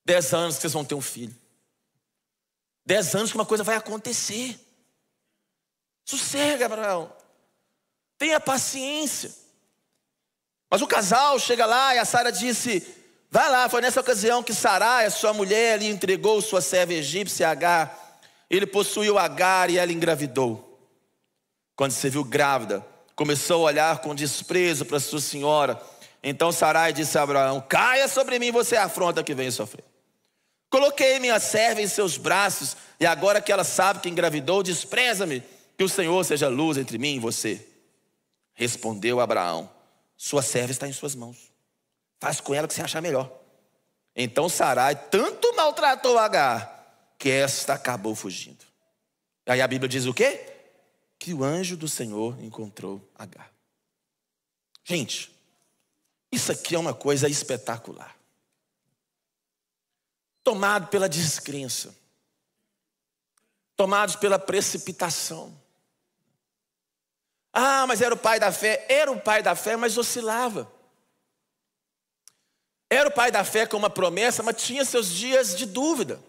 10 anos que vocês vão ter um filho. 10 anos que uma coisa vai acontecer. Sossega, Abraão. Tenha paciência. Mas o casal chega lá e a Sara disse: vai lá, foi nessa ocasião que Sarai, a sua mulher, lhe entregou sua serva egípcia Agar. Ele possuiu Agar e ela engravidou. Quando se viu grávida, começou a olhar com desprezo para sua senhora. Então Sarai disse a Abraão: caia sobre mim você a afronta que venho sofrer. Coloquei minha serva em seus braços, e agora que ela sabe que engravidou, despreza-me, que o Senhor seja luz entre mim e você. Respondeu Abraão: sua serva está em suas mãos, faz com ela o que você achar melhor. Então Sarai tanto maltratou Agar, que esta acabou fugindo. Aí a Bíblia diz o quê? Que o anjo do Senhor encontrou Agar. Gente, isso aqui é uma coisa espetacular. Tomado pela descrença, tomados pela precipitação. Ah, mas era o pai da fé. Era o pai da fé, mas oscilava. Era o pai da fé com uma promessa, mas tinha seus dias de dúvida.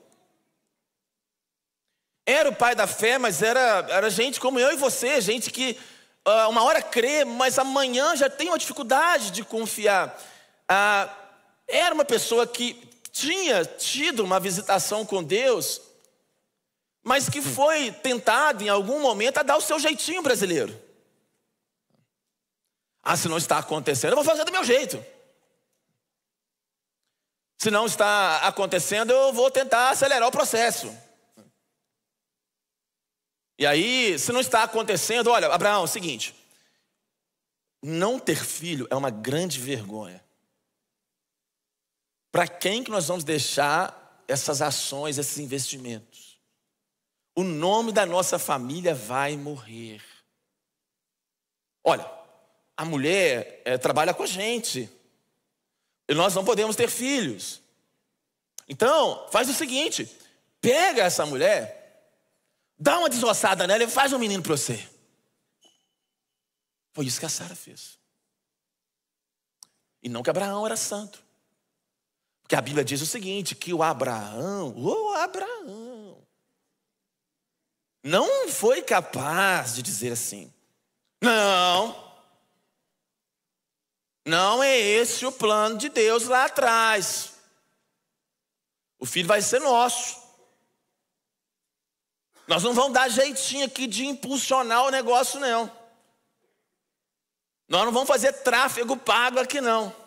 Era o pai da fé, mas era gente como eu e você, gente que uma hora crê, mas amanhã já tem uma dificuldade de confiar. Era uma pessoa que tinha tido uma visitação com Deus, mas que foi tentado em algum momento a dar o seu jeitinho brasileiro. Se não está acontecendo, eu vou fazer do meu jeito. Se não está acontecendo, eu vou tentar acelerar o processo. E aí, se não está acontecendo, olha, Abraão, é o seguinte: não ter filho é uma grande vergonha. Para quem que nós vamos deixar essas ações, esses investimentos? O nome da nossa família vai morrer. Olha, a mulher trabalha com a gente, e nós não podemos ter filhos. Então, faz o seguinte: pega essa mulher, dá uma desossada nela e faz um menino para você. Foi isso que a Sara fez. E não que Abraão era santo. Porque a Bíblia diz o seguinte, que o Abraão não foi capaz de dizer assim: não é esse o plano de Deus lá atrás. O filho vai ser nosso. Nós não vamos dar jeitinho aqui de impulsionar o negócio, não. Nós não vamos fazer tráfego pago aqui, não.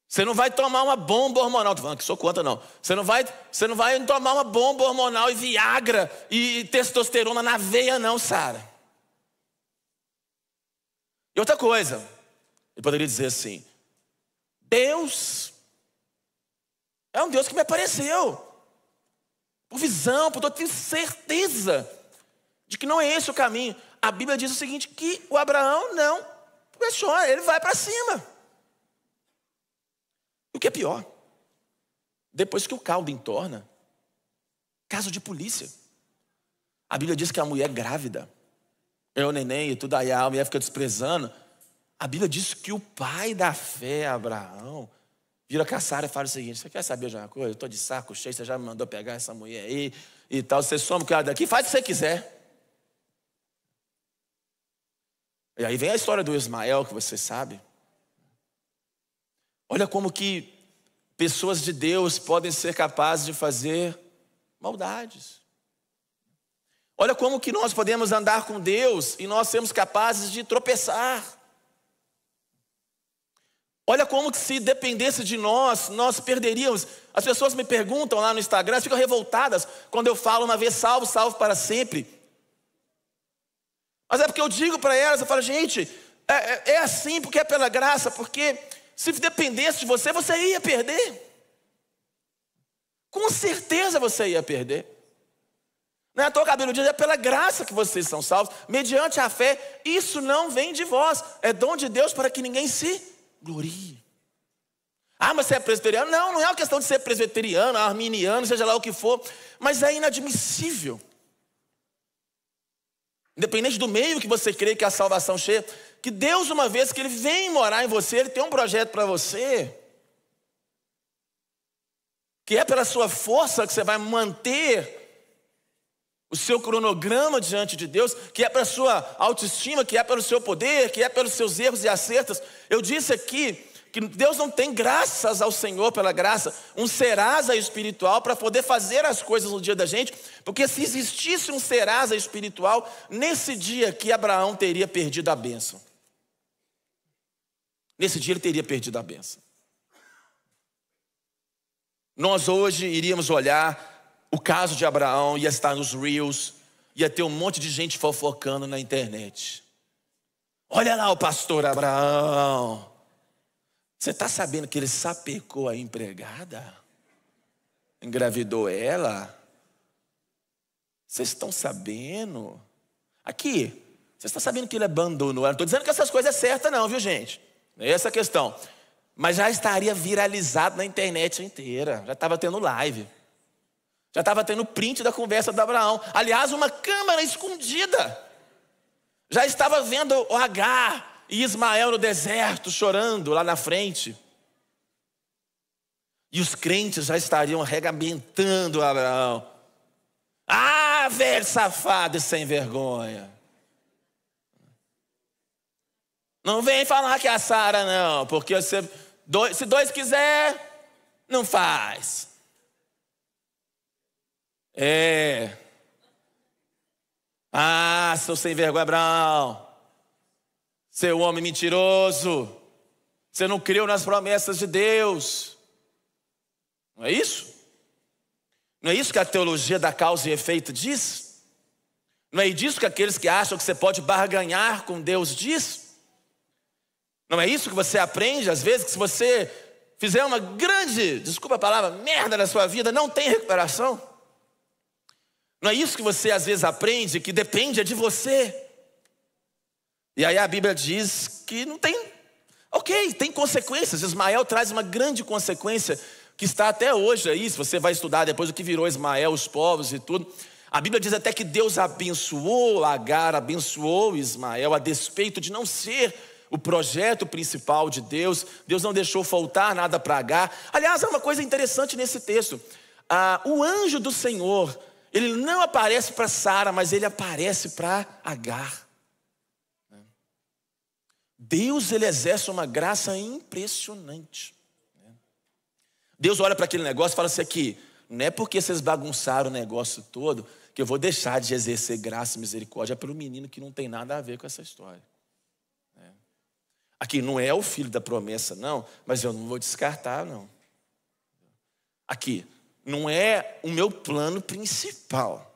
Você não vai tomar uma bomba hormonal. Tô falando que sou contra, não. Você não vai tomar uma bomba hormonal e Viagra e testosterona na veia, não, Sara. E outra coisa, eu poderia dizer assim: Deus é um Deus que me apareceu por visão, eu tenho certeza de que não é esse o caminho. A Bíblia diz o seguinte, que o Abraão não questiona, ele vai para cima. O que é pior, depois que o caldo entorna, caso de polícia. A Bíblia diz que a mulher grávida, o neném e tudo, aí a mulher fica desprezando. A Bíblia diz que o pai da fé, Abraão, vira com a Sara e fala o seguinte: você quer saber de uma coisa? Eu estou de saco cheio, você já me mandou pegar essa mulher aí e tal, você some com ela daqui, faz o que você quiser. E aí vem a história do Ismael, que você sabe. Olha como que pessoas de Deus podem ser capazes de fazer maldades. Olha como que nós podemos andar com Deus e nós sermos capazes de tropeçar. Olha como que se dependesse de nós, nós perderíamos. As pessoas me perguntam lá no Instagram, ficam revoltadas quando eu falo uma vez salvo, salvo para sempre. Mas é porque eu digo para elas, eu falo, gente, é assim porque é pela graça, porque se dependesse de você, você ia perder. Com certeza você ia perder. Não é à toa que a Bíblia diz, é pela graça que vocês são salvos, mediante a fé. Isso não vem de vós, é dom de Deus para que ninguém se glorie. Mas você é presbiteriano? Não é uma questão de ser presbiteriano, arminiano, seja lá o que for, mas é inadmissível. Independente do meio que você crê que a salvação que Deus, uma vez que Ele vem morar em você, Ele tem um projeto para você, que é pela sua força que você vai manter o seu cronograma diante de Deus, que é pela sua autoestima, que é pelo seu poder, que é pelos seus erros e acertos. Eu disse aqui que Deus não tem graças ao Senhor pela graça, um Serasa espiritual para poder fazer as coisas no dia da gente, porque se existisse um Serasa espiritual, nesse dia aqui Abraão teria perdido a bênção. Nesse dia ele teria perdido a bênção. Nós hoje iríamos olhar o caso de Abraão, ia estar nos Reels, ia ter um monte de gente fofocando na internet. Olha lá o pastor Abraão. Você está sabendo que ele sapecou a empregada? Engravidou ela? Vocês estão sabendo? Aqui, vocês estão sabendo que ele abandonou ela? Não estou dizendo que essas coisas é certa não, viu gente? Não é essa a questão. Mas já estaria viralizado na internet inteira. Já estava tendo live. Já estava tendo print da conversa de Abraão. Aliás, uma câmera escondida. Já estava vendo o Agar e Ismael no deserto, chorando lá na frente. E os crentes já estariam arregamentando Abraão. Ah, velho safado e sem vergonha. Não vem falar que é a Sara não, porque se dois quiser, não faz. Ah, seu sem vergonha, Abraão. Seu homem mentiroso. Você não creu nas promessas de Deus. Não é isso? Não é isso que a teologia da causa e efeito diz? Não é disso que aqueles que acham que você pode barganhar com Deus diz? Não é isso que você aprende às vezes, que se você fizer uma grande, desculpa a palavra, merda na sua vida, não tem recuperação? Não é isso que você às vezes aprende, que depende de você? E aí a Bíblia diz que não tem, ok, tem consequências. Ismael traz uma grande consequência que está até hoje aí, se você vai estudar depois o que virou Ismael, os povos e tudo. A Bíblia diz até que Deus abençoou Agar, abençoou Ismael, a despeito de não ser o projeto principal de Deus. Deus não deixou faltar nada para Agar. Aliás, há uma coisa interessante nesse texto. O anjo do Senhor, ele não aparece para Sara, mas ele aparece para Agar. Deus, ele exerce uma graça impressionante. Deus olha para aquele negócio e fala assim aqui, não é porque vocês bagunçaram o negócio todo que eu vou deixar de exercer graça e misericórdia pelo menino que não tem nada a ver com essa história. Aqui não é o filho da promessa não, mas eu não vou descartar não. Aqui, não é o meu plano principal.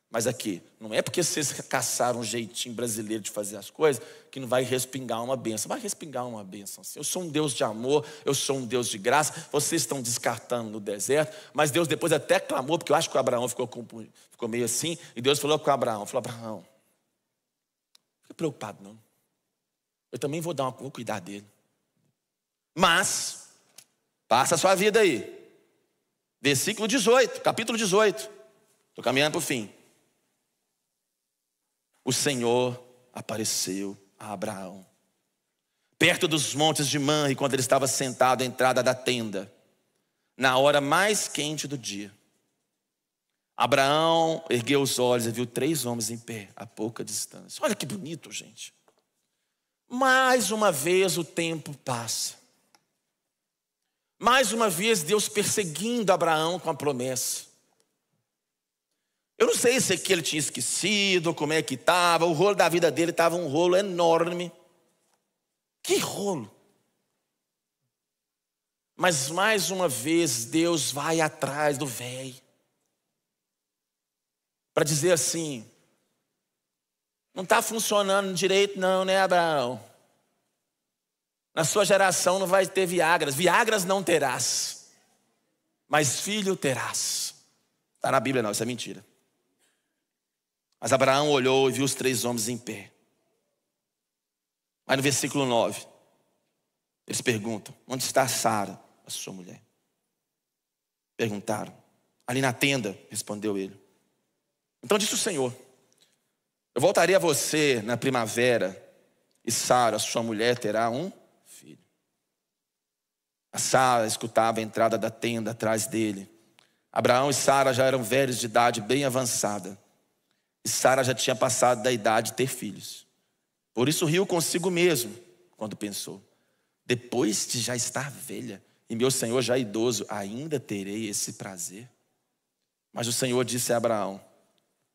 Mas aqui, não é porque vocês caçaram um jeitinho brasileiro de fazer as coisas que não vai respingar uma bênção. Vai respingar uma bênção. Eu sou um Deus de amor, eu sou um Deus de graça. Vocês estão descartando no deserto. Mas Deus depois até clamou, porque eu acho que o Abraão ficou meio assim. E Deus falou com o Abraão, Abraão, não fica preocupado não. Eu também vou cuidar dele. Mas, passa a sua vida aí. Versículo 18, capítulo 18. Estou caminhando para o fim. O Senhor apareceu a Abraão perto dos montes de Manre, quando ele estava sentado à entrada da tenda, na hora mais quente do dia. Abraão ergueu os olhos e viu 3 homens em pé, a pouca distância. Olha que bonito, gente. Mais uma vez o tempo passa. Mais uma vez Deus perseguindo Abraão com a promessa. Eu não sei se aqui ele tinha esquecido, como é que estava. O rolo da vida dele estava um rolo enorme. Que rolo! Mas mais uma vez Deus vai atrás do velho para dizer assim, não está funcionando direito não, né, Abraão? Na sua geração não vai ter Viagras. Viagras não terás, mas filho terás. Está na Bíblia não, isso é mentira. Mas Abraão olhou e viu os 3 homens em pé. Aí no versículo 9, eles perguntam, onde está Sara, a sua mulher? Perguntaram. Ali na tenda, respondeu ele. Então disse o Senhor, eu voltarei a você na primavera, e Sara, sua mulher, terá um filho. A Sara escutava a entrada da tenda atrás dele. Abraão e Sara já eram velhos de idade bem avançada. E Sara já tinha passado da idade de ter filhos. Por isso riu consigo mesmo, quando pensou: depois de já estar velha, e meu senhor já idoso, ainda terei esse prazer? Mas o Senhor disse a Abraão: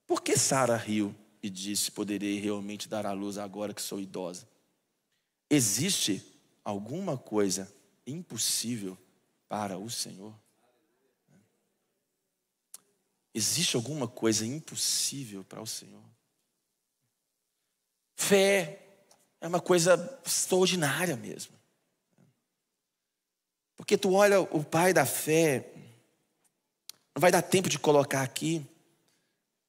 por que Sara riu e disse: poderei realmente dar à luz agora que sou idosa? Existe alguma coisa impossível para o Senhor? Existe alguma coisa impossível para o Senhor? Fé é uma coisa extraordinária mesmo. Porque tu olha o pai da fé, não vai dar tempo de colocar aqui.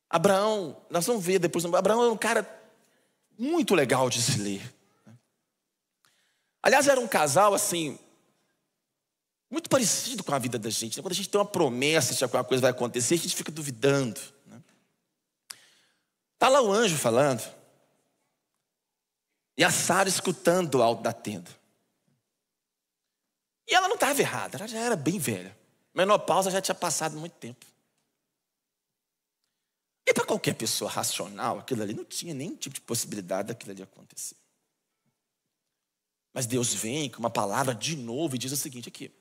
Abraão, nós vamos ver depois, Abraão era um cara muito legal de se ler. Aliás, era um casal assim, muito parecido com a vida da gente. Quando a gente tem uma promessa de que alguma coisa vai acontecer, a gente fica duvidando. Está lá o anjo falando, e a Sara escutando do alto da tenda. E ela não estava errada, ela já era bem velha. Menopausa já tinha passado muito tempo. E para qualquer pessoa racional, aquilo ali não tinha nenhum tipo de possibilidade daquilo ali acontecer. Mas Deus vem com uma palavra de novo e diz o seguinte aqui: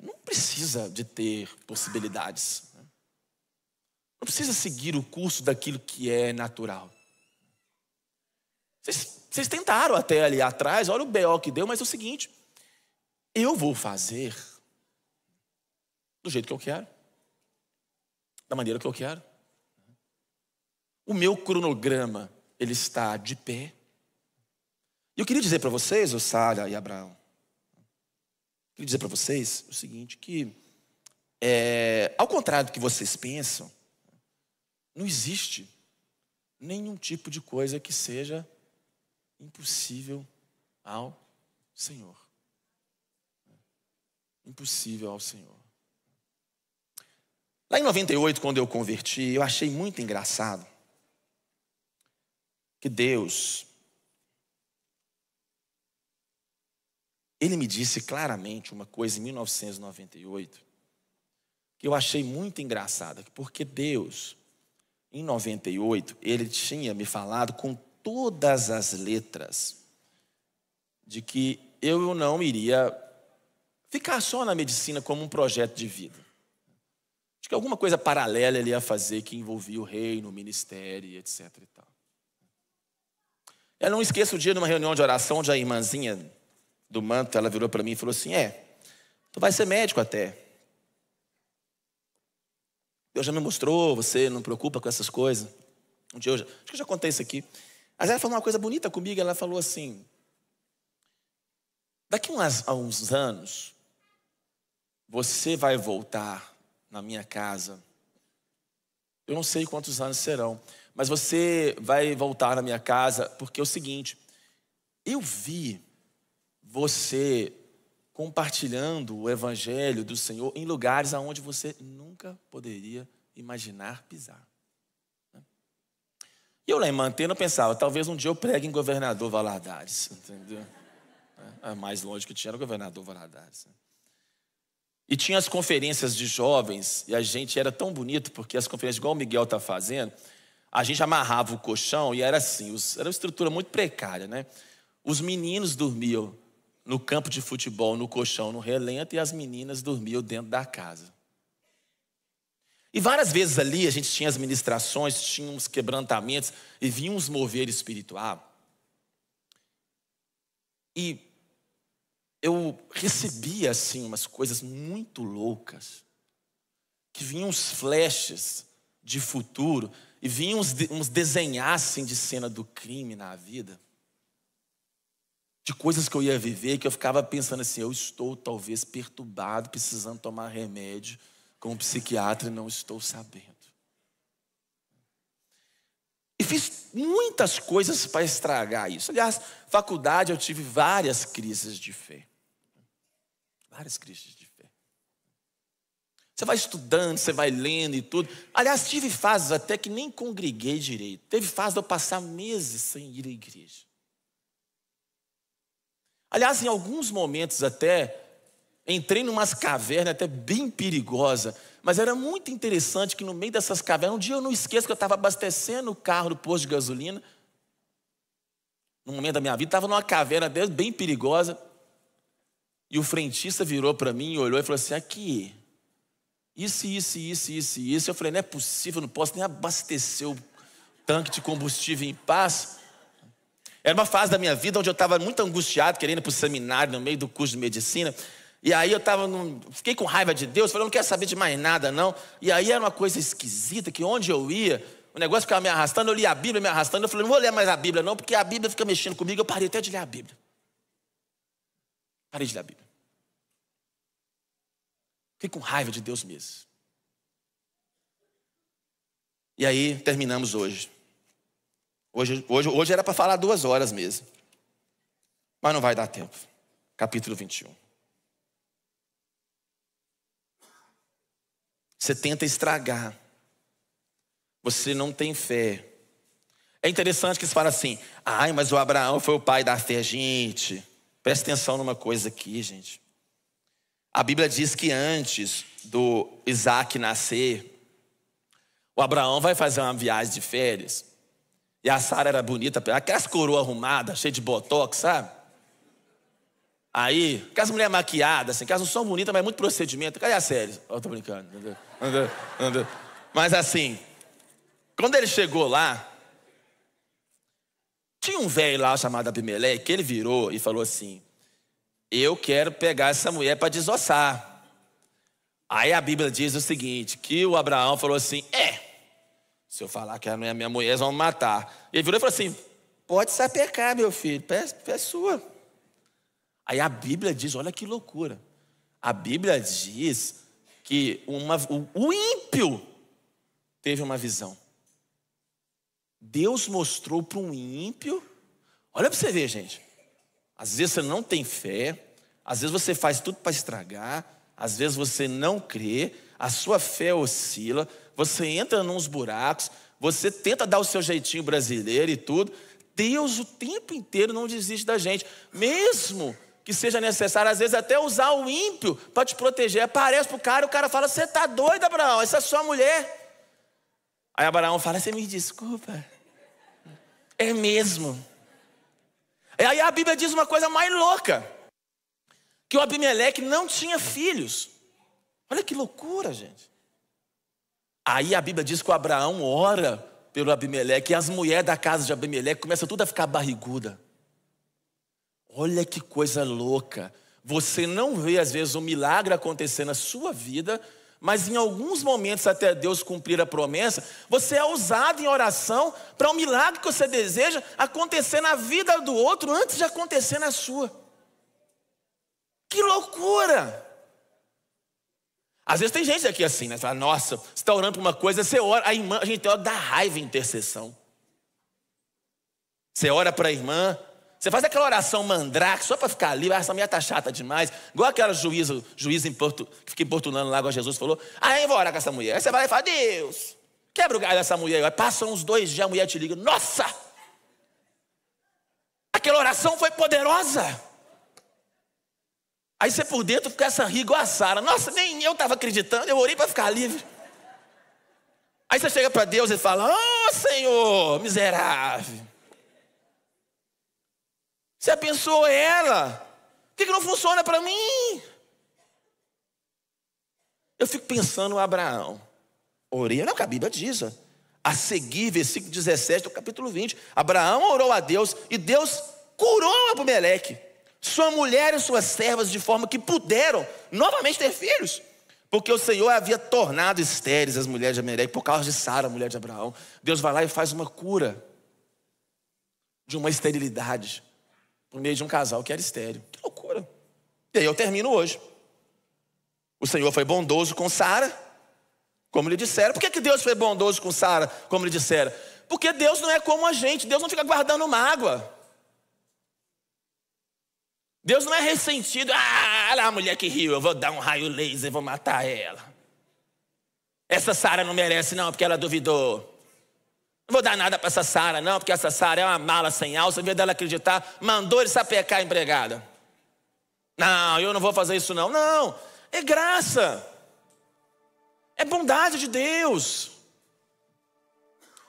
não precisa de ter possibilidades. Não precisa seguir o curso daquilo que é natural. Vocês tentaram até ali atrás, olha o B.O. que deu, mas é o seguinte: eu vou fazer do jeito que eu quero, da maneira que eu quero. O meu cronograma, ele está de pé. E eu queria dizer para vocês, Sara e Abraão, queria dizer para vocês o seguinte, que ao contrário do que vocês pensam, não existe nenhum tipo de coisa que seja impossível ao Senhor. Impossível ao Senhor. Lá em 98, quando eu converti, eu achei muito engraçado que Deus, Ele me disse claramente uma coisa em 1998, que eu achei muito engraçada, porque Deus, em 98, Ele tinha me falado com todas as letras de que eu não iria ficar só na medicina como um projeto de vida. Acho que alguma coisa paralela Ele ia fazer que envolvia o reino, o ministério, etc. e tal. Eu não esqueço o dia de uma reunião de oração onde a irmãzinha do manto, ela virou para mim e falou assim: tu vai ser médico até. Deus já me mostrou, você não preocupa com essas coisas. Um dia acho que eu já contei isso aqui. Mas ela falou uma coisa bonita comigo, ela falou assim: daqui a uns anos, você vai voltar na minha casa. Eu não sei quantos anos serão, mas você vai voltar na minha casa, porque é o seguinte: eu vi você compartilhando o evangelho do Senhor em lugares aonde você nunca poderia imaginar pisar. E eu lá em Mantena pensava, talvez um dia eu pregue em Governador Valadares, entendeu? A mais longe que tinha era o Governador Valadares. E tinha as conferências de jovens, e a gente era tão bonito, porque as conferências, igual o Miguel está fazendo, a gente amarrava o colchão e era assim, era uma estrutura muito precária, né? Os meninos dormiam no campo de futebol, no colchão, no relento, e as meninas dormiam dentro da casa. E várias vezes ali a gente tinha as ministrações, tinha uns quebrantamentos, e vinha uns mover espiritual. E eu recebia assim umas coisas muito loucas, que vinham uns flashes de futuro, e vinham uns desenhos assim de cena do crime na vida, de coisas que eu ia viver, que eu ficava pensando assim: eu estou talvez perturbado, precisando tomar remédio com um psiquiatra e não estou sabendo. E fiz muitas coisas para estragar isso. Aliás, faculdade eu tive várias crises de fé. Várias crises de fé. Você vai estudando, você vai lendo e tudo. Aliás, tive fases até que nem congreguei direito. Teve fases de eu passar meses sem ir à igreja. Aliás, em alguns momentos até, entrei em umas cavernas até bem perigosas. Mas era muito interessante que no meio dessas cavernas, um dia eu não esqueço que eu estava abastecendo o carro do posto de gasolina. Num momento da minha vida, estava numa caverna dessa, bem perigosa. E o frentista virou para mim e olhou e falou assim: aqui, isso. Eu falei: não é possível, eu não posso nem abastecer o tanque de combustível em paz. Era uma fase da minha vida onde eu estava muito angustiado, querendo ir para o seminário no meio do curso de medicina. E aí eu fiquei com raiva de Deus, falei: eu não quero saber de mais nada não. E aí era uma coisa esquisita, que onde eu ia, o negócio ficava me arrastando, eu lia a Bíblia me arrastando. Eu falei: não vou ler mais a Bíblia não, porque a Bíblia fica mexendo comigo. Eu parei até de ler a Bíblia. Parei de ler a Bíblia. Fiquei com raiva de Deus mesmo. E aí terminamos hoje. Hoje era para falar 2 horas mesmo. Mas não vai dar tempo. Capítulo 21. Você tenta estragar. Você não tem fé. É interessante que se fala assim: ai, mas o Abraão foi o pai da fé. Gente, presta atenção numa coisa aqui, gente. A Bíblia diz que antes do Isaac nascer, o Abraão vai fazer uma viagem de férias. E a Sara era bonita, aquelas coroas arrumadas, cheias de botox, sabe? Aí, aquelas mulheres maquiadas, assim, que elas não são bonitas, mas muito procedimento. Cadê a série? Eu tô brincando. Entendeu? Mas assim, quando ele chegou lá, tinha um velho lá chamado Abimeleque, que ele virou e falou assim: eu quero pegar essa mulher para desossar. Aí a Bíblia diz o seguinte, que o Abraão falou assim: se eu falar que ela não é minha mulher, eles vão me matar. Ele virou e falou assim: pode sapecar, meu filho, é sua. Aí a Bíblia diz, olha que loucura. A Bíblia diz que o ímpio teve uma visão. Deus mostrou para um ímpio. Olha para você ver, gente. Às vezes você não tem fé. Às vezes você faz tudo para estragar. Às vezes você não crê. A sua fé oscila. Você entra nos buracos. Você tenta dar o seu jeitinho brasileiro e tudo. Deus o tempo inteiro não desiste da gente. Mesmo que seja necessário, às vezes, até usar o ímpio para te proteger. Aparece pro cara, o cara fala: você tá doido, Abraão? Essa é sua mulher. Aí Abraão fala: você me desculpa. É mesmo. E aí a Bíblia diz uma coisa mais louca: que o Abimeleque não tinha filhos. Olha que loucura, gente. Aí a Bíblia diz que o Abraão ora pelo Abimeleque, e as mulheres da casa de Abimeleque começam tudo a ficar barriguda. Olha que coisa louca. Você não vê às vezes um milagre acontecer na sua vida, mas em alguns momentos até Deus cumprir a promessa, você é usado em oração para um milagre que você deseja acontecer na vida do outro antes de acontecer na sua. Que loucura! Às vezes tem gente aqui assim, né? Fala: nossa, você está orando por uma coisa, você ora, a gente ora, dá raiva em intercessão. Você ora para a irmã, você faz aquela oração mandrake só para ficar ali. Essa mulher tá chata demais. Igual aquela juiz que fica importunando lá, igual Jesus falou: eu vou orar com essa mulher. Aí você vai lá e fala: Deus, quebra o galho dessa mulher. Aí passam uns 2 dias, a mulher te liga: nossa, aquela oração foi poderosa. Aí você por dentro fica essa rir igual a Sara: nossa, nem eu estava acreditando, eu orei para ficar livre. Aí você chega para Deus e fala: Senhor, miserável, você abençoou ela, por que não funciona para mim? Eu fico pensando no Abraão. Orei, não, que a Bíblia diz, a seguir, versículo 17 do capítulo 20. Abraão orou a Deus e Deus curou Abimeleque, sua mulher e suas servas, de forma que puderam novamente ter filhos, porque o Senhor havia tornado estéreis as mulheres de Abimeleque por causa de Sara, mulher de Abraão. Deus vai lá e faz uma cura de uma esterilidade por meio de um casal que era estéril. Que loucura. E aí eu termino hoje. O Senhor foi bondoso com Sara, como lhe disseram. Por que Deus foi bondoso com Sara, como lhe disseram? Porque Deus não é como a gente. Deus não fica guardando mágoa. Deus não é ressentido. Olha a mulher que riu, eu vou dar um raio laser e vou matar ela. Essa Sara não merece não, porque ela duvidou. Não vou dar nada para essa Sara não, porque essa Sara é uma mala sem alça. Em vez dela acreditar, mandou ele sapecar a empregada. Não, eu não vou fazer isso não. Não, é graça. É bondade de Deus.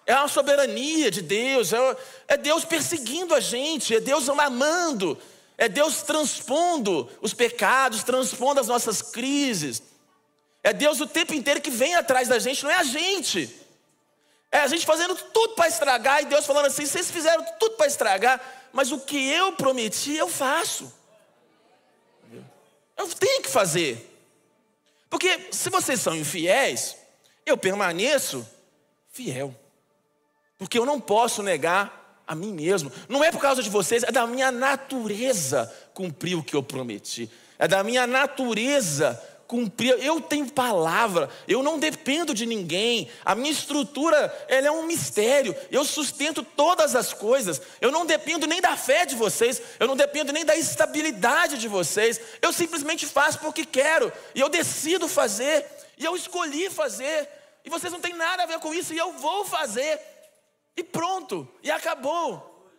É a soberania de Deus. É Deus perseguindo a gente. É Deus amando. É Deus transpondo os pecados, transpondo as nossas crises. É Deus o tempo inteiro que vem atrás da gente, não é a gente. É a gente fazendo tudo para estragar e Deus falando assim: vocês fizeram tudo para estragar, mas o que eu prometi eu faço. Eu tenho que fazer. Porque se vocês são infiéis, eu permaneço fiel. Porque eu não posso negar a mim mesmo. Não é por causa de vocês, é da minha natureza cumprir o que eu prometi. É da minha natureza cumprir. Eu tenho palavra, eu não dependo de ninguém. A minha estrutura, ela é um mistério. Eu sustento todas as coisas. Eu não dependo nem da fé de vocês. Eu não dependo nem da estabilidade de vocês. Eu simplesmente faço porque quero. E eu decido fazer. E eu escolhi fazer. E vocês não têm nada a ver com isso. E eu vou fazer. E pronto. E acabou.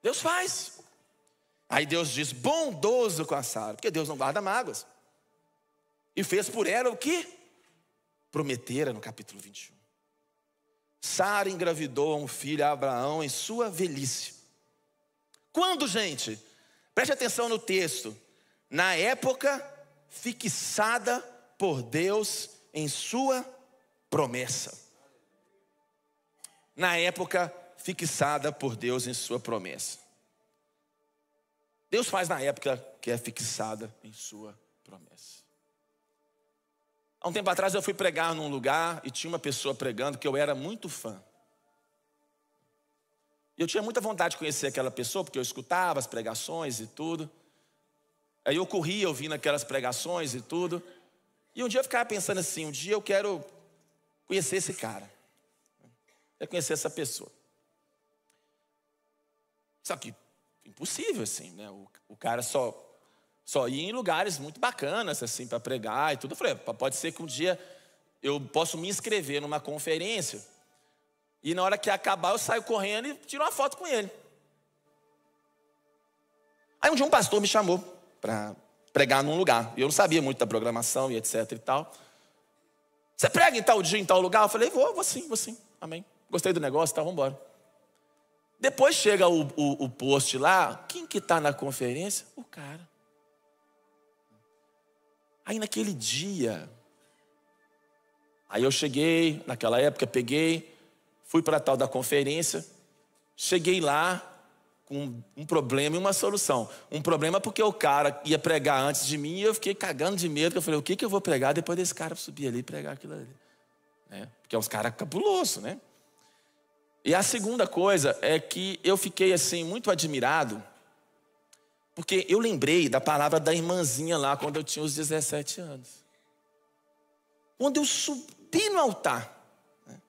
Deus faz. Aí Deus diz: bondoso com a Sara, porque Deus não guarda mágoas. E fez por ela o que prometera no capítulo 21. Sara engravidou um filho a Abraão em sua velhice. Quando, gente? Preste atenção no texto. Na época fixada por Deus em sua promessa. Na época fixada por Deus em sua promessa. Deus faz na época que é fixada em sua promessa. Há um tempo atrás eu fui pregar num lugar e tinha uma pessoa pregando que eu era muito fã. E eu tinha muita vontade de conhecer aquela pessoa, porque eu escutava as pregações e tudo. Aí eu corria ouvindo aquelas pregações e tudo. E um dia eu ficava pensando assim: um dia eu quero conhecer esse cara. Eu conhecer essa pessoa. Só que impossível assim, né? O cara só ia em lugares muito bacanas assim para pregar e tudo. Eu falei: pode ser que um dia eu possa me inscrever numa conferência e na hora que acabar eu saio correndo e tiro uma foto com ele. Aí um dia um pastor me chamou para pregar num lugar. E eu não sabia muito da programação e etc e tal. Você prega em tal dia, em tal lugar? Eu falei: vou sim, amém. Gostei do negócio, tá, vamos embora. Depois chega o post lá, quem que está na conferência? O cara. Aí naquele dia, aí eu cheguei, naquela época peguei, fui para a tal da conferência, cheguei lá com um problema e uma solução. Um problema porque o cara ia pregar antes de mim e eu fiquei cagando de medo, eu falei: o que eu vou pregar depois desse cara subir ali e pregar aquilo ali? Né? Porque é uns caras cabulosos, né? E a segunda coisa é que eu fiquei assim muito admirado, porque eu lembrei da palavra da irmãzinha lá quando eu tinha os 17 anos. Quando eu subi no altar, né?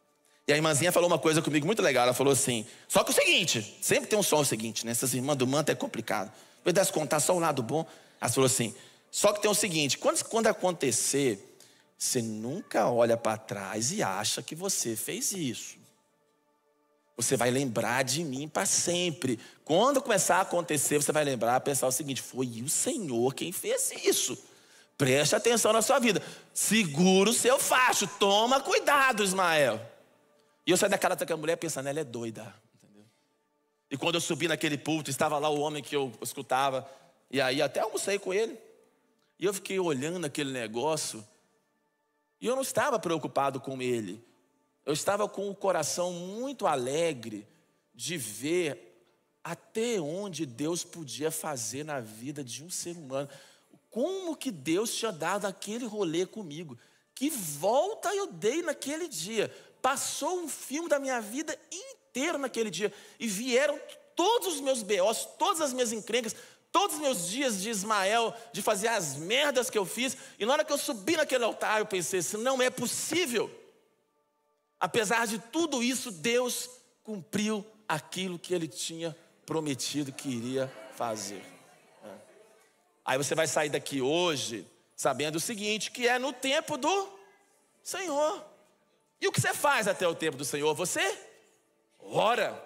E a irmãzinha falou uma coisa comigo muito legal. Ela falou assim: só que o seguinte, sempre tem um som o seguinte, né? Essas irmãs do manto é complicado. Eu desse contar só o lado bom. Ela falou assim: só que tem o seguinte, quando acontecer, você nunca olha para trás e acha que você fez isso. Você vai lembrar de mim para sempre. Quando começar a acontecer, você vai lembrar, pensar o seguinte: foi o Senhor quem fez isso. Preste atenção na sua vida. Segura o seu facho. Toma cuidado, Ismael. E eu saí daquela mulher pensando: ela é doida. Entendeu? E quando eu subi naquele púlpito, estava lá o homem que eu escutava. E aí até almocei com ele. E eu fiquei olhando aquele negócio. E eu não estava preocupado com ele. Eu estava com o coração muito alegre de ver até onde Deus podia fazer na vida de um ser humano. Como que Deus tinha dado aquele rolê comigo. Que volta eu dei naquele dia. Passou um filme da minha vida inteira naquele dia. E vieram todos os meus B.O.s, todas as minhas encrencas, todos os meus dias de Ismael, de fazer as merdas que eu fiz. E na hora que eu subi naquele altar, eu pensei assim: não é possível. Apesar de tudo isso, Deus cumpriu aquilo que Ele tinha prometido que iria fazer. Aí você vai sair daqui hoje sabendo o seguinte, que é no tempo do Senhor. E o que você faz até o tempo do Senhor? Você ora,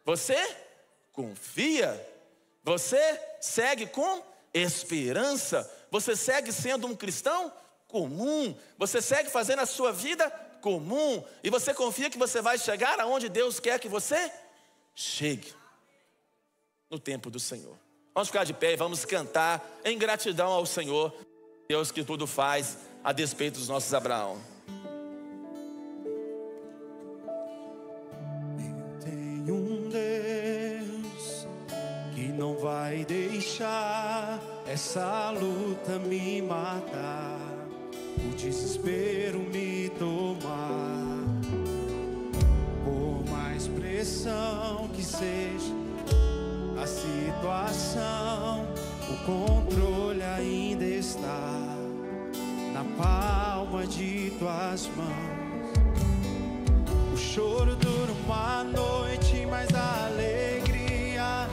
você confia Você segue com esperança. Você segue sendo um cristão comum. Você segue fazendo a sua vida comum. E você confia que você vai chegar aonde Deus quer que você chegue. No tempo do Senhor. Vamos ficar de pé e vamos cantar em gratidão ao Senhor, Deus que tudo faz a despeito dos nossos Abraão. Eu tenho um Deus que não vai deixar essa luta me matar, o desespero me tomar. Por mais pressão que seja a situação, o controle ainda está na palma de tuas mãos. O choro dura uma noite, mas a alegria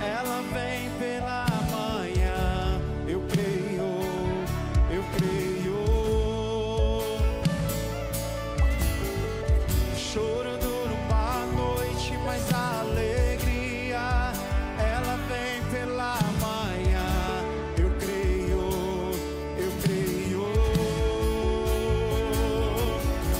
ela vem pela manhã. Eu creio, eu creio. O choro dura uma noite, mas a alegria ela vem pela manhã. Eu creio, eu creio.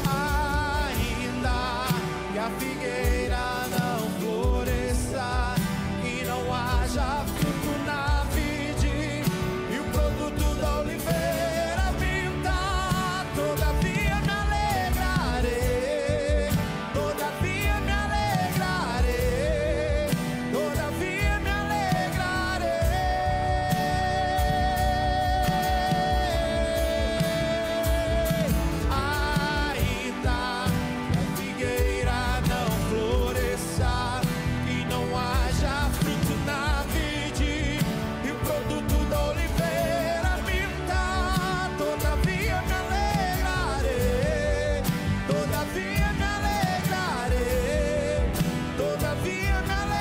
Ainda que a figueira não floresça e não haja fruto na vide e o produto da oliveira pinta, todavia me alegrarei, todavia me alegrarei, todavia me alegrarei. Ainda que a figueira não floresça e não haja fruto na vide e o produto da oliveira pinta, todavia me alegrarei, todavia me alegrarei, todavia me alegrarei.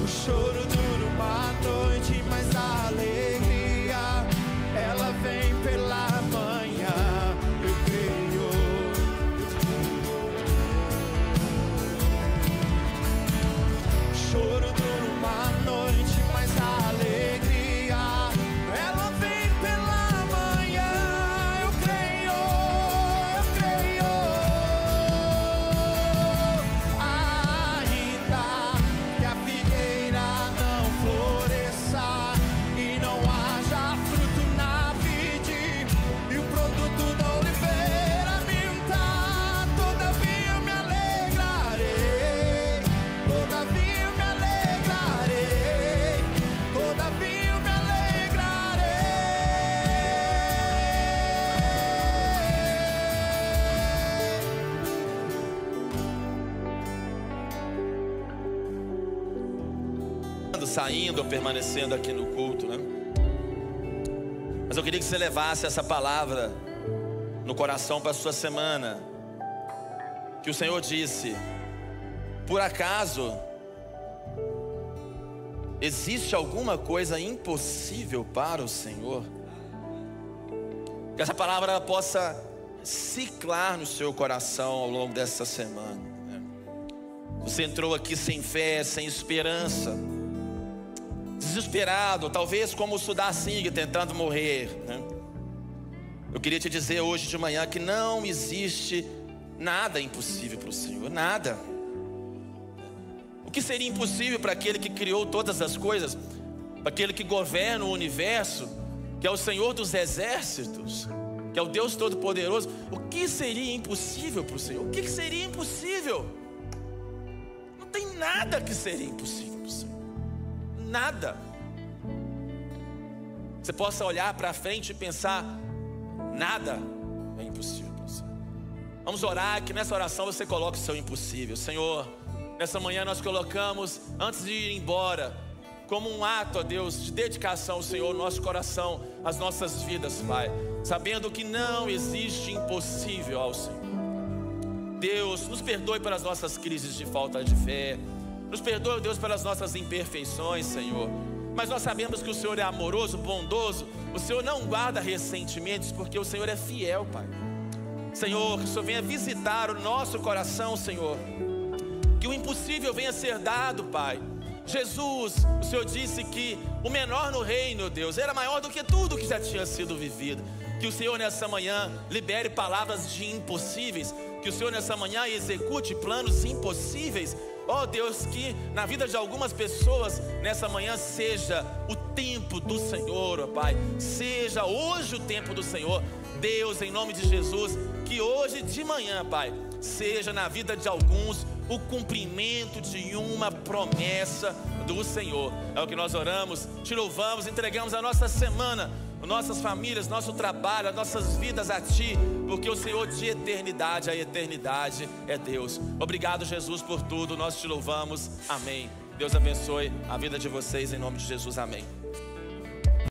O choro dura uma noite, mas a alegria ela vem pela manhã. Eu creio. O choro dura uma noite, mas a alegria ela vem pela manhã. Eu creio, eu creio. Ainda que a figueira não floresça e não haja fruto na vide e o produto da oliveira minta, todavia me alegrarei, todavia me alegrarei, todavia me alegrarei. Saindo ou permanecendo aqui no culto, né? Mas eu queria que você levasse essa palavra no coração para a sua semana. Que o Senhor disse: por acaso existe alguma coisa impossível para o Senhor? Que essa palavra ela possa ciclar no seu coração ao longo dessa semana, né? Você entrou aqui sem fé, sem esperança, desesperado, talvez como o Sudacing tentando morrer, né? Eu queria te dizer hoje de manhã que não existe nada impossível para o Senhor, nada. O que seria impossível para aquele que criou todas as coisas, para aquele que governa o universo, que é o Senhor dos exércitos, que é o Deus Todo-Poderoso? O que seria impossível para o Senhor? O que seria impossível? Não tem nada que seria impossível para o Senhor. Nada. Você possa olhar para frente e pensar: nada é impossível para você. Vamos orar, que nessa oração você coloque o seu impossível. Senhor, nessa manhã nós colocamos, antes de ir embora, como um ato, ó Deus, de dedicação ao Senhor, nosso coração, as nossas vidas, Pai, sabendo que não existe impossível ao Senhor. Deus, nos perdoe pelas nossas crises de falta de fé, nos perdoe, Deus, pelas nossas imperfeições, Senhor. Mas nós sabemos que o Senhor é amoroso, bondoso. O Senhor não guarda ressentimentos, porque o Senhor é fiel, Pai. Senhor, que o Senhor venha visitar o nosso coração, Senhor. Que o impossível venha ser dado, Pai. Jesus, o Senhor disse que o menor no reino, Deus, era maior do que tudo que já tinha sido vivido. Que o Senhor nessa manhã libere palavras de impossíveis. Que o Senhor nessa manhã execute planos impossíveis. Ó Deus, que na vida de algumas pessoas nessa manhã seja o tempo do Senhor, ó Pai. Seja hoje o tempo do Senhor. Deus, em nome de Jesus, que hoje de manhã, Pai, seja na vida de alguns o cumprimento de uma promessa do Senhor. É o que nós oramos, te louvamos, entregamos a nossa semana, nossas famílias, nosso trabalho, as nossas vidas a Ti, porque o Senhor de eternidade a eternidade é Deus. Obrigado, Jesus, por tudo, nós te louvamos, amém. Deus abençoe a vida de vocês em nome de Jesus, amém.